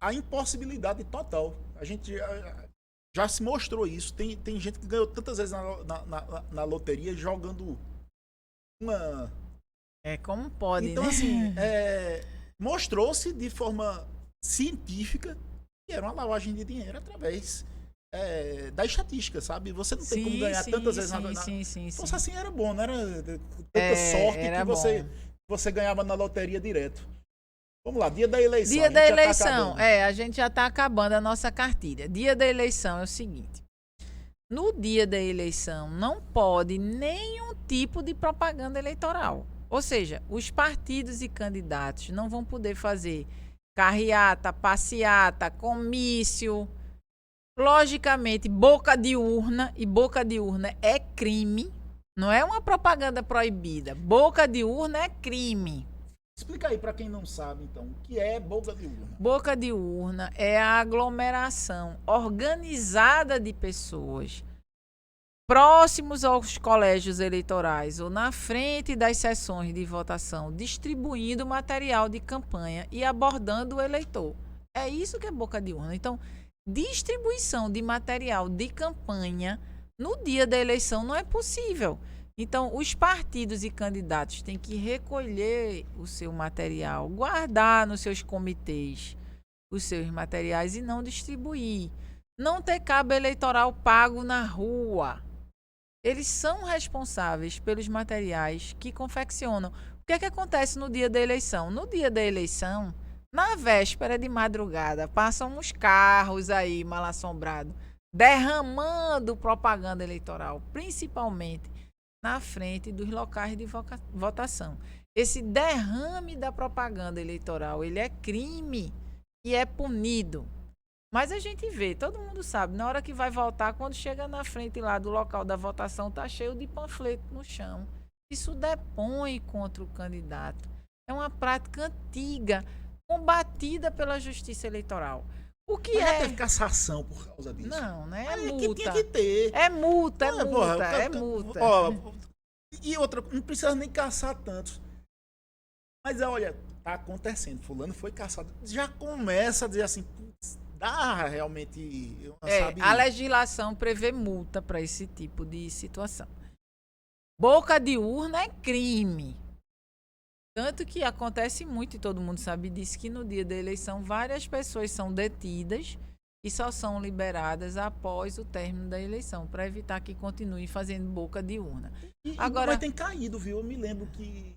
Speaker 1: a impossibilidade total. A gente já se mostrou isso. Tem gente que ganhou tantas vezes na loteria jogando uma...
Speaker 2: Como pode,
Speaker 1: então,
Speaker 2: né?
Speaker 1: assim, mostrou-se de forma científica que era uma lavagem de dinheiro através da estatística, sabe? Você não tem como ganhar tantas vezes
Speaker 2: Sim.
Speaker 1: Se fosse assim, era bom, não era tanta sorte que você ganhava na loteria direto. Vamos lá, dia da eleição.
Speaker 2: Dia da eleição, a gente já está acabando a nossa cartilha. Dia da eleição é o seguinte. no dia da eleição não pode nenhum tipo de propaganda eleitoral. Ou seja, os partidos e candidatos não vão poder fazer carreata, passeata, comício. Logicamente, boca de urna, e boca de urna é crime, não é uma propaganda proibida. Boca de urna é crime.
Speaker 1: Explica aí para quem não sabe, então, o que é boca de urna.
Speaker 2: Boca de urna é a aglomeração organizada de pessoas próximos aos colégios eleitorais ou na frente das sessões de votação, distribuindo material de campanha e abordando o eleitor. É isso que é boca de urna. Então, distribuição de material de campanha no dia da eleição não é possível. Então, os partidos e candidatos têm que recolher o seu material, guardar nos seus comitês os seus materiais e não distribuir. Não ter cabo eleitoral pago na rua. Eles são responsáveis pelos materiais que confeccionam. O que é que acontece no dia da eleição? No dia da eleição, na véspera de madrugada, passam uns carros aí mal assombrados, derramando propaganda eleitoral, principalmente na frente dos locais de votação. Esse derrame da propaganda eleitoral, ele é crime e é punido. Mas a gente vê, todo mundo sabe, na hora que vai votar, quando chega na frente lá do local da votação, tá cheio de panfleto no chão. Isso depõe contra o candidato. É uma prática antiga, combatida pela Justiça Eleitoral. O que
Speaker 1: Mas
Speaker 2: é?
Speaker 1: já teve cassação por causa disso?
Speaker 2: Não, né? É
Speaker 1: Aí
Speaker 2: multa.
Speaker 1: que tinha que ter.
Speaker 2: É multa, é
Speaker 1: Porra,
Speaker 2: multa, é multa.
Speaker 1: Ó, e outra, não precisa nem caçar tantos. Mas olha, tá acontecendo. Fulano foi caçado. Já começa a dizer assim, putz, dá realmente. Sabe?
Speaker 2: A legislação prevê multa para esse tipo de situação. Boca de urna é crime. Tanto que acontece muito, e todo mundo sabe disso, que no dia da eleição várias pessoas são detidas e só são liberadas após o término da eleição, para evitar que continuem fazendo boca de urna.
Speaker 1: Agora tem caído, viu? Eu me lembro que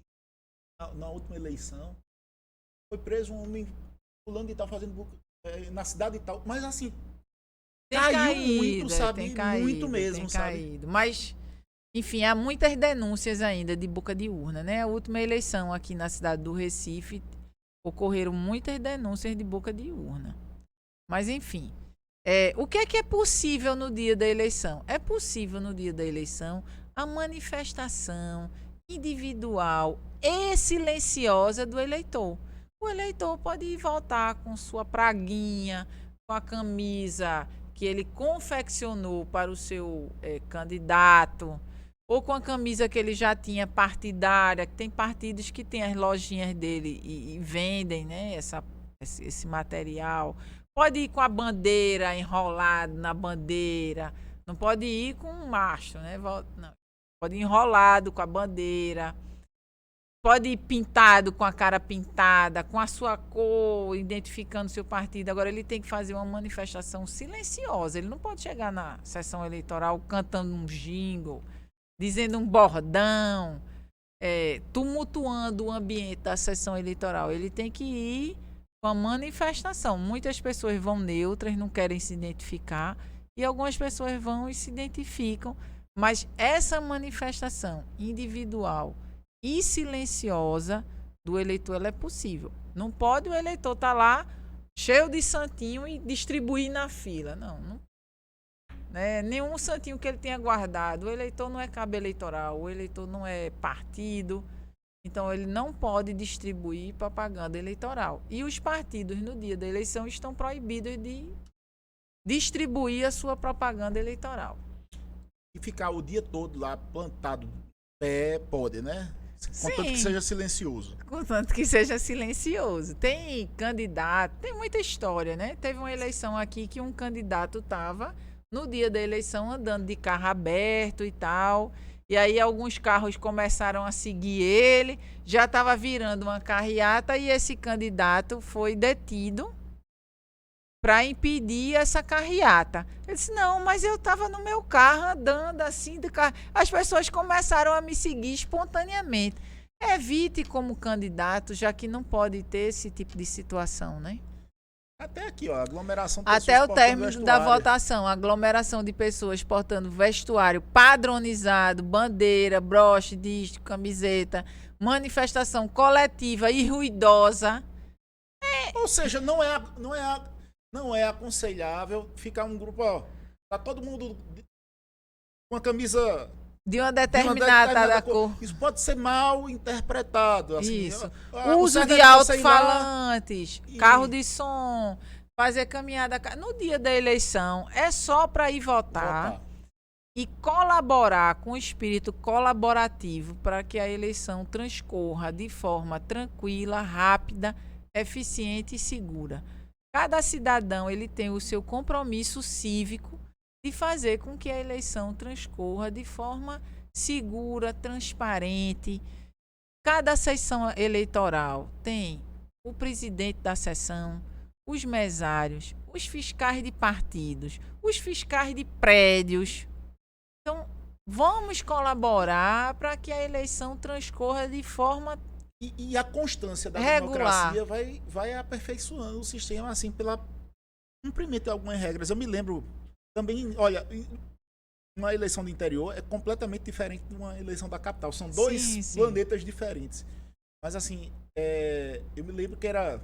Speaker 1: na última eleição foi preso um homem fulano de tal fazendo boca na cidade e tal, mas assim caiu muito, sabe? Muito mesmo, sabe?
Speaker 2: Mas enfim, há muitas denúncias ainda de boca de urna, né? A última eleição aqui na cidade do Recife ocorreram muitas denúncias de boca de urna. Mas enfim, o que é possível no dia da eleição? É possível no dia da eleição a manifestação individual e silenciosa do eleitor. O eleitor pode ir votar com sua praguinha, com a camisa que ele confeccionou para o seu candidato, ou com a camisa que ele já tinha partidária, que tem partidos que têm as lojinhas dele e vendem, né, esse material. Pode ir com a bandeira enrolado na bandeira, não pode ir com um macho, né? Não. Pode ir enrolado com a bandeira, pode ir pintado com a cara pintada, com a sua cor, identificando o seu partido. Agora ele tem que fazer uma manifestação silenciosa, ele não pode chegar na sessão eleitoral cantando um jingle, dizendo um bordão, tumultuando o ambiente da sessão eleitoral. Ele tem que ir com a manifestação. Muitas pessoas vão neutras, não querem se identificar, e algumas pessoas vão e se identificam, mas essa manifestação individual e silenciosa do eleitor, ela é possível. Não pode o eleitor estar lá cheio de santinho e distribuir na fila. Não. Nenhum santinho que ele tenha guardado. O eleitor não é cabo eleitoral, o eleitor não é partido, então ele não pode distribuir propaganda eleitoral. E os partidos no dia da eleição estão proibidos de distribuir a sua propaganda eleitoral.
Speaker 1: E ficar o dia todo lá plantado pode, né? Contanto que seja silencioso.
Speaker 2: Contanto que seja silencioso. Tem candidato, tem muita história, né? Teve uma eleição aqui que um candidato estava no dia da eleição andando de carro aberto e tal, e aí alguns carros começaram a seguir ele, já estava virando uma carreata e esse candidato foi detido para impedir essa carreata. Ele disse, não, mas eu estava no meu carro andando assim, de carro. As pessoas começaram a me seguir espontaneamente. Evite como candidato, já que não pode ter esse tipo de situação, né?
Speaker 1: Até aqui, ó, aglomeração de
Speaker 2: Até
Speaker 1: pessoas
Speaker 2: o
Speaker 1: portando
Speaker 2: término da
Speaker 1: vestuário.
Speaker 2: votação, aglomeração de pessoas portando vestuário padronizado, bandeira, broche, disco, camiseta, manifestação coletiva e ruidosa.
Speaker 1: Ou seja, não é aconselhável ficar um grupo, ó, tá todo mundo com a camisa
Speaker 2: De uma
Speaker 1: de uma
Speaker 2: determinada cor.
Speaker 1: Isso pode ser mal interpretado. Assim,
Speaker 2: Isso.
Speaker 1: o
Speaker 2: Uso
Speaker 1: certo
Speaker 2: de
Speaker 1: é você ir lá
Speaker 2: alto-falantes,
Speaker 1: e-
Speaker 2: carro de som, fazer caminhada. No dia da eleição, é só para ir votar e colaborar com o espírito colaborativo para que a eleição transcorra de forma tranquila, rápida, eficiente e segura. Cada cidadão ele tem o seu compromisso cívico de fazer com que a eleição transcorra de forma segura, transparente. Cada sessão eleitoral tem o presidente da sessão, os mesários, os fiscais de partidos, os fiscais de prédios. Então, vamos colaborar para que a eleição transcorra de forma
Speaker 1: E a constância da
Speaker 2: regular.
Speaker 1: democracia vai aperfeiçoando o sistema, assim, pela cumprimento de algumas regras. Eu me lembro também, olha, uma eleição do interior é completamente diferente de uma eleição da capital. São dois
Speaker 2: Sim.
Speaker 1: planetas diferentes. Mas, assim, eu me lembro que era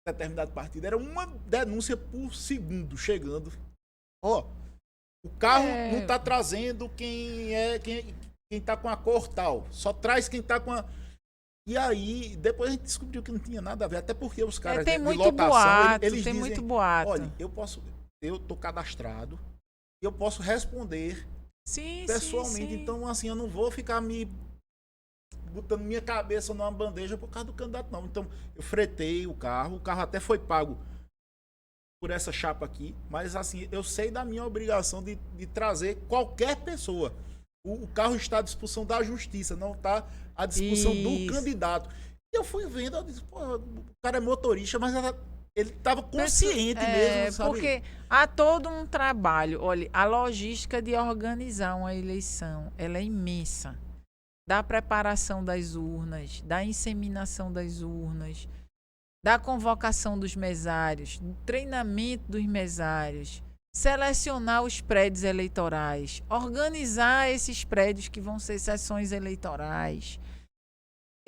Speaker 1: determinado partido, era uma denúncia por segundo chegando. Ó, o carro não tá trazendo quem tá com a cor tal. Só traz quem tá com a... E aí, depois a gente descobriu que não tinha nada a ver. Até porque os caras
Speaker 2: tem
Speaker 1: de
Speaker 2: muito
Speaker 1: lotação,
Speaker 2: boato,
Speaker 1: eles
Speaker 2: tem
Speaker 1: dizem,
Speaker 2: muito boato.
Speaker 1: olha, eu tô cadastrado, eu posso responder
Speaker 2: Sim,
Speaker 1: pessoalmente.
Speaker 2: sim.
Speaker 1: Então, assim, eu não vou ficar me botando minha cabeça numa bandeja por causa do candidato, não. Então, eu fretei o carro até foi pago por essa chapa aqui, mas assim, eu sei da minha obrigação de trazer qualquer pessoa. O carro está à disposição da justiça, não está à disposição do candidato. E eu fui vendo, eu disse, pô, o cara é motorista, mas ele estava consciente mesmo, sabe?
Speaker 2: Porque há todo um trabalho. Olha, a logística de organizar uma eleição, ela é imensa. Da preparação das urnas, da inseminação das urnas, da convocação dos mesários, do treinamento dos mesários, selecionar os prédios eleitorais, organizar esses prédios que vão ser sessões eleitorais,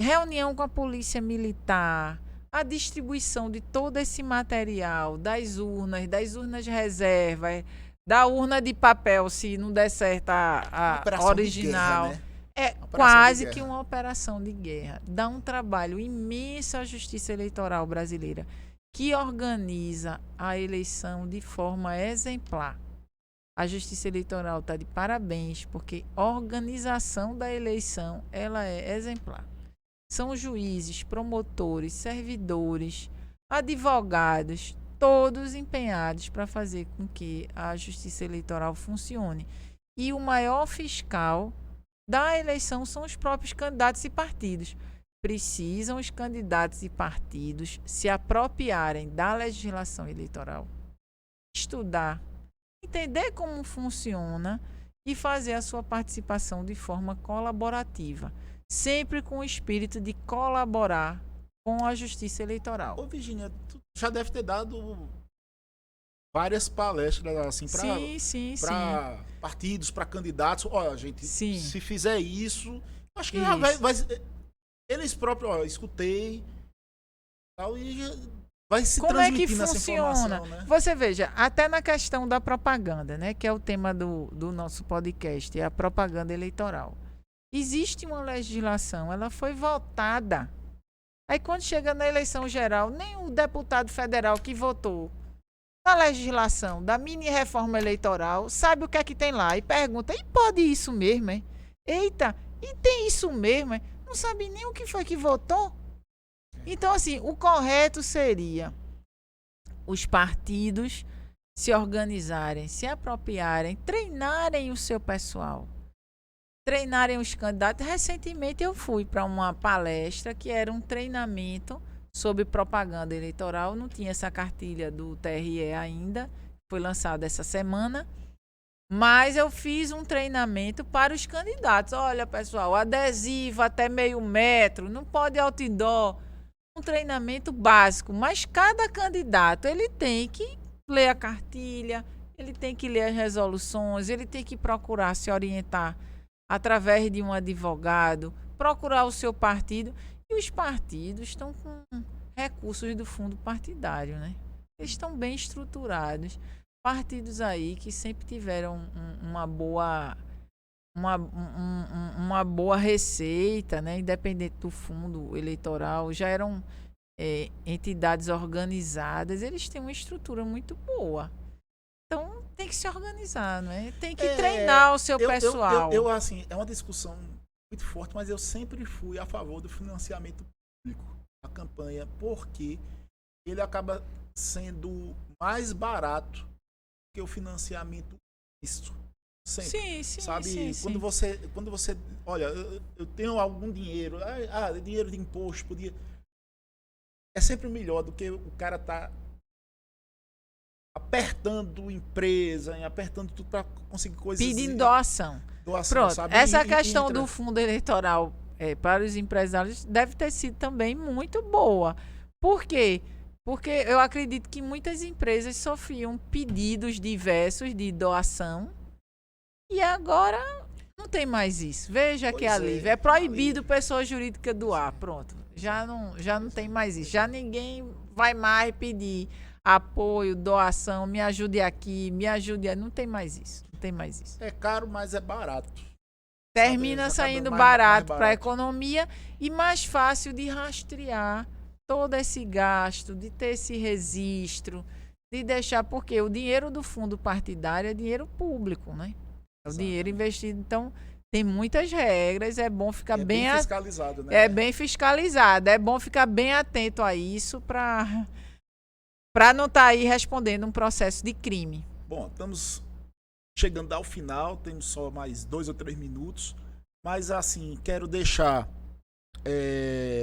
Speaker 2: reunião com a polícia militar, a distribuição de todo esse material, das urnas reserva, da urna de papel, se não der certo a original.
Speaker 1: De guerra, né?
Speaker 2: É quase que uma operação de guerra. Dá um trabalho imenso à Justiça Eleitoral brasileira, que organiza a eleição de forma exemplar. A Justiça Eleitoral está de parabéns, porque a organização da eleição ela é exemplar. São juízes, promotores, servidores, advogados, todos empenhados para fazer com que a Justiça Eleitoral funcione. E o maior fiscal da eleição são os próprios candidatos e partidos. Precisam os candidatos e partidos se apropriarem da legislação eleitoral, estudar, entender como funciona e fazer a sua participação de forma colaborativa, sempre com o espírito de colaborar com a Justiça Eleitoral.
Speaker 1: Ô, Virgínia, tu já deve ter dado várias palestras assim para partidos, para candidatos. Olha, gente, se fizer isso, acho que já vai eles próprios, ó, escutei tal, e já vai se
Speaker 2: como é que
Speaker 1: transmitindo essa
Speaker 2: funciona?
Speaker 1: informação, né?
Speaker 2: Você veja, até na questão da propaganda, né, que é o tema do nosso podcast, é a propaganda eleitoral. Existe uma legislação, ela foi votada. Aí quando chega na eleição geral, nem o deputado federal que votou na legislação da mini-reforma eleitoral sabe o que é que tem lá e pergunta, e pode isso mesmo, hein? Eita, e tem isso mesmo, hein? Não sabe nem o que foi que votou. Então, assim, o correto seria os partidos se organizarem, se apropriarem, treinarem o seu pessoal, treinarem os candidatos. Recentemente eu fui para uma palestra que era um treinamento sobre propaganda eleitoral. Não tinha essa cartilha do TRE ainda, foi lançada essa semana. Mas eu fiz um treinamento para os candidatos. Olha, pessoal, adesivo até meio metro, não pode outdoor. um treinamento básico, mas cada candidato ele tem que ler a cartilha, ele tem que ler as resoluções, ele tem que procurar se orientar através de um advogado, procurar o seu partido. E os partidos estão com recursos do fundo partidário, né? Eles estão bem estruturados. Partidos aí que sempre tiveram uma boa receita, né? Independente do fundo eleitoral, já eram entidades organizadas, eles têm uma estrutura muito boa. Então tem que se organizar, né? Tem que treinar o seu pessoal.
Speaker 1: Eu, assim, é uma discussão muito forte, mas eu sempre fui a favor do financiamento público da campanha, porque ele acaba sendo mais barato que o financiamento misto. Sempre.
Speaker 2: Sim,
Speaker 1: sabe?
Speaker 2: sim.
Speaker 1: Quando você, olha, eu tenho algum dinheiro, dinheiro de imposto, podia. É sempre melhor do que o cara tá apertando empresa, apertando tudo para conseguir coisas.
Speaker 2: Pedindo doação. Pronto,
Speaker 1: sabe?
Speaker 2: Essa questão do fundo eleitoral para os empresários deve ter sido também muito boa. Por quê? Porque eu acredito que muitas empresas sofriam pedidos diversos de doação e agora não tem mais isso. Veja que é alívio. É proibido pessoa jurídica doar. Pronto. Já não tem mais isso. Já ninguém vai mais pedir apoio, doação, me ajude aqui, me ajude aí. Não tem mais isso. Não tem mais isso.
Speaker 1: É caro, mas é barato.
Speaker 2: Termina saindo barato para a economia e mais fácil de rastrear todo esse gasto, de ter esse registro, de deixar, porque o dinheiro do fundo partidário é dinheiro público, né? É o dinheiro investido. Então, tem muitas regras, é bom ficar bem
Speaker 1: fiscalizado, né?
Speaker 2: É bem fiscalizado, é bom ficar bem atento a isso para não estar aí respondendo um processo de crime.
Speaker 1: Bom, estamos chegando ao final, temos só mais 2 ou 3 minutos, mas assim, quero deixar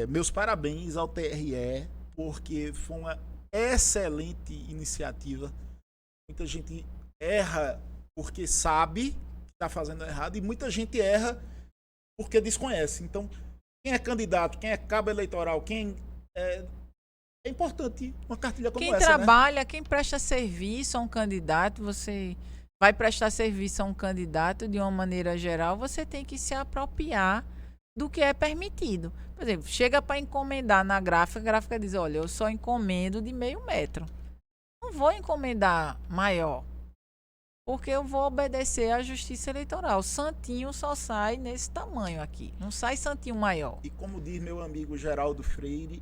Speaker 1: meus parabéns ao TRE, porque foi uma excelente iniciativa. Muita gente erra porque sabe que está fazendo errado e muita gente erra porque desconhece. Então, quem é candidato, quem é cabo eleitoral, é importante uma cartilha como
Speaker 2: essa.
Speaker 1: Quem
Speaker 2: trabalha,
Speaker 1: né?
Speaker 2: Quem presta serviço a um candidato, você vai prestar serviço a um candidato de uma maneira geral, você tem que se apropriar do que é permitido. Por exemplo, chega para encomendar na gráfica, a gráfica diz, olha, eu só encomendo de 0,5 metro. Não vou encomendar maior, porque eu vou obedecer à justiça eleitoral. Santinho só sai nesse tamanho aqui, não sai santinho maior.
Speaker 1: E como diz meu amigo Geraldo Freire,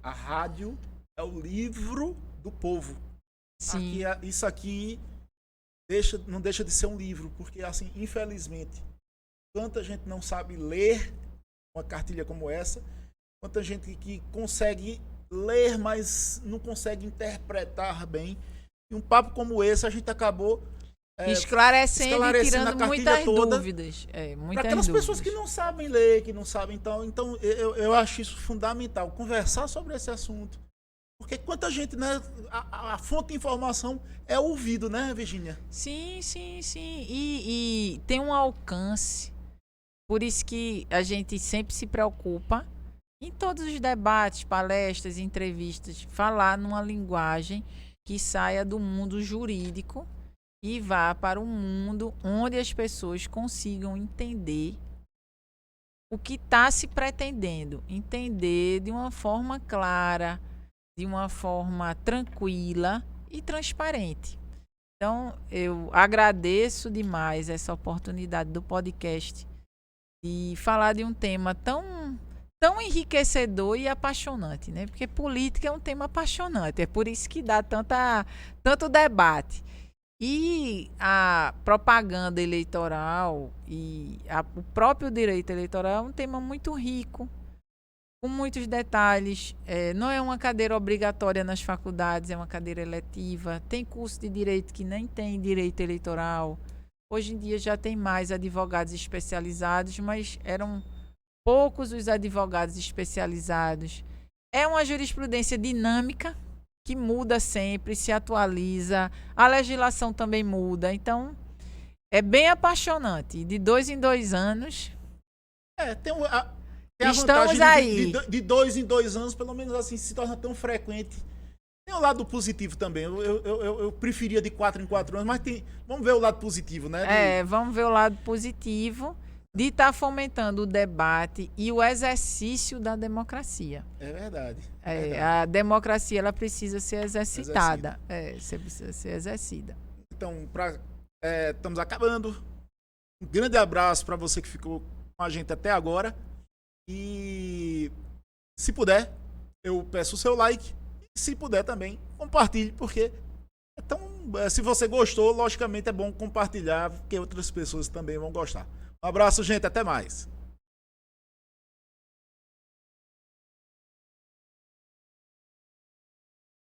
Speaker 1: a rádio é o livro do povo.
Speaker 2: Sim.
Speaker 1: Isso aqui não deixa de ser um livro, porque assim, infelizmente, quanta gente não sabe ler uma cartilha como essa, quanta gente que consegue ler, mas não consegue interpretar bem. E um papo como esse, a gente acabou
Speaker 2: esclarecendo e tirando muitas dúvidas.
Speaker 1: Para aquelas pessoas que não sabem ler, que não sabem. Então eu acho isso fundamental, conversar sobre esse assunto. Porque quanta gente, né? A fonte de informação é o ouvido, né, Virgínia?
Speaker 2: Sim. E tem um alcance. Por isso que a gente sempre se preocupa em todos os debates, palestras, entrevistas, falar numa linguagem que saia do mundo jurídico e vá para um mundo onde as pessoas consigam entender o que está se pretendendo. Entender de uma forma clara, de uma forma tranquila e transparente. Então, eu agradeço demais essa oportunidade do podcast de falar de um tema tão enriquecedor e apaixonante, né? Porque política é um tema apaixonante, é por isso que dá tanto debate. E a propaganda eleitoral e o próprio direito eleitoral é um tema muito rico, com muitos detalhes. Não é uma cadeira obrigatória nas faculdades, é uma cadeira eletiva. Tem curso de direito que nem tem direito eleitoral. Hoje em dia já tem mais advogados especializados, mas eram poucos os advogados especializados. É uma jurisprudência dinâmica, que muda sempre, se atualiza. A legislação também muda. Então, é bem apaixonante. De 2 em 2 anos...
Speaker 1: Tem a
Speaker 2: Estamos
Speaker 1: vantagem
Speaker 2: aí.
Speaker 1: de 2 em 2 anos, pelo menos assim, se torna tão frequente. Tem o lado positivo também. Eu preferia de 4 em 4 anos, mas vamos ver o lado positivo, né?
Speaker 2: Vamos ver o lado positivo de estar fomentando o debate e o exercício da democracia.
Speaker 1: É verdade.
Speaker 2: A democracia ela precisa ser exercitada. Você precisa ser exercida.
Speaker 1: Então, estamos acabando. Um grande abraço para você que ficou com a gente até agora. E se puder, eu peço o seu like. E se puder também, compartilhe, porque se você gostou, logicamente é bom compartilhar, porque outras pessoas também vão gostar. Um abraço, gente. Até mais.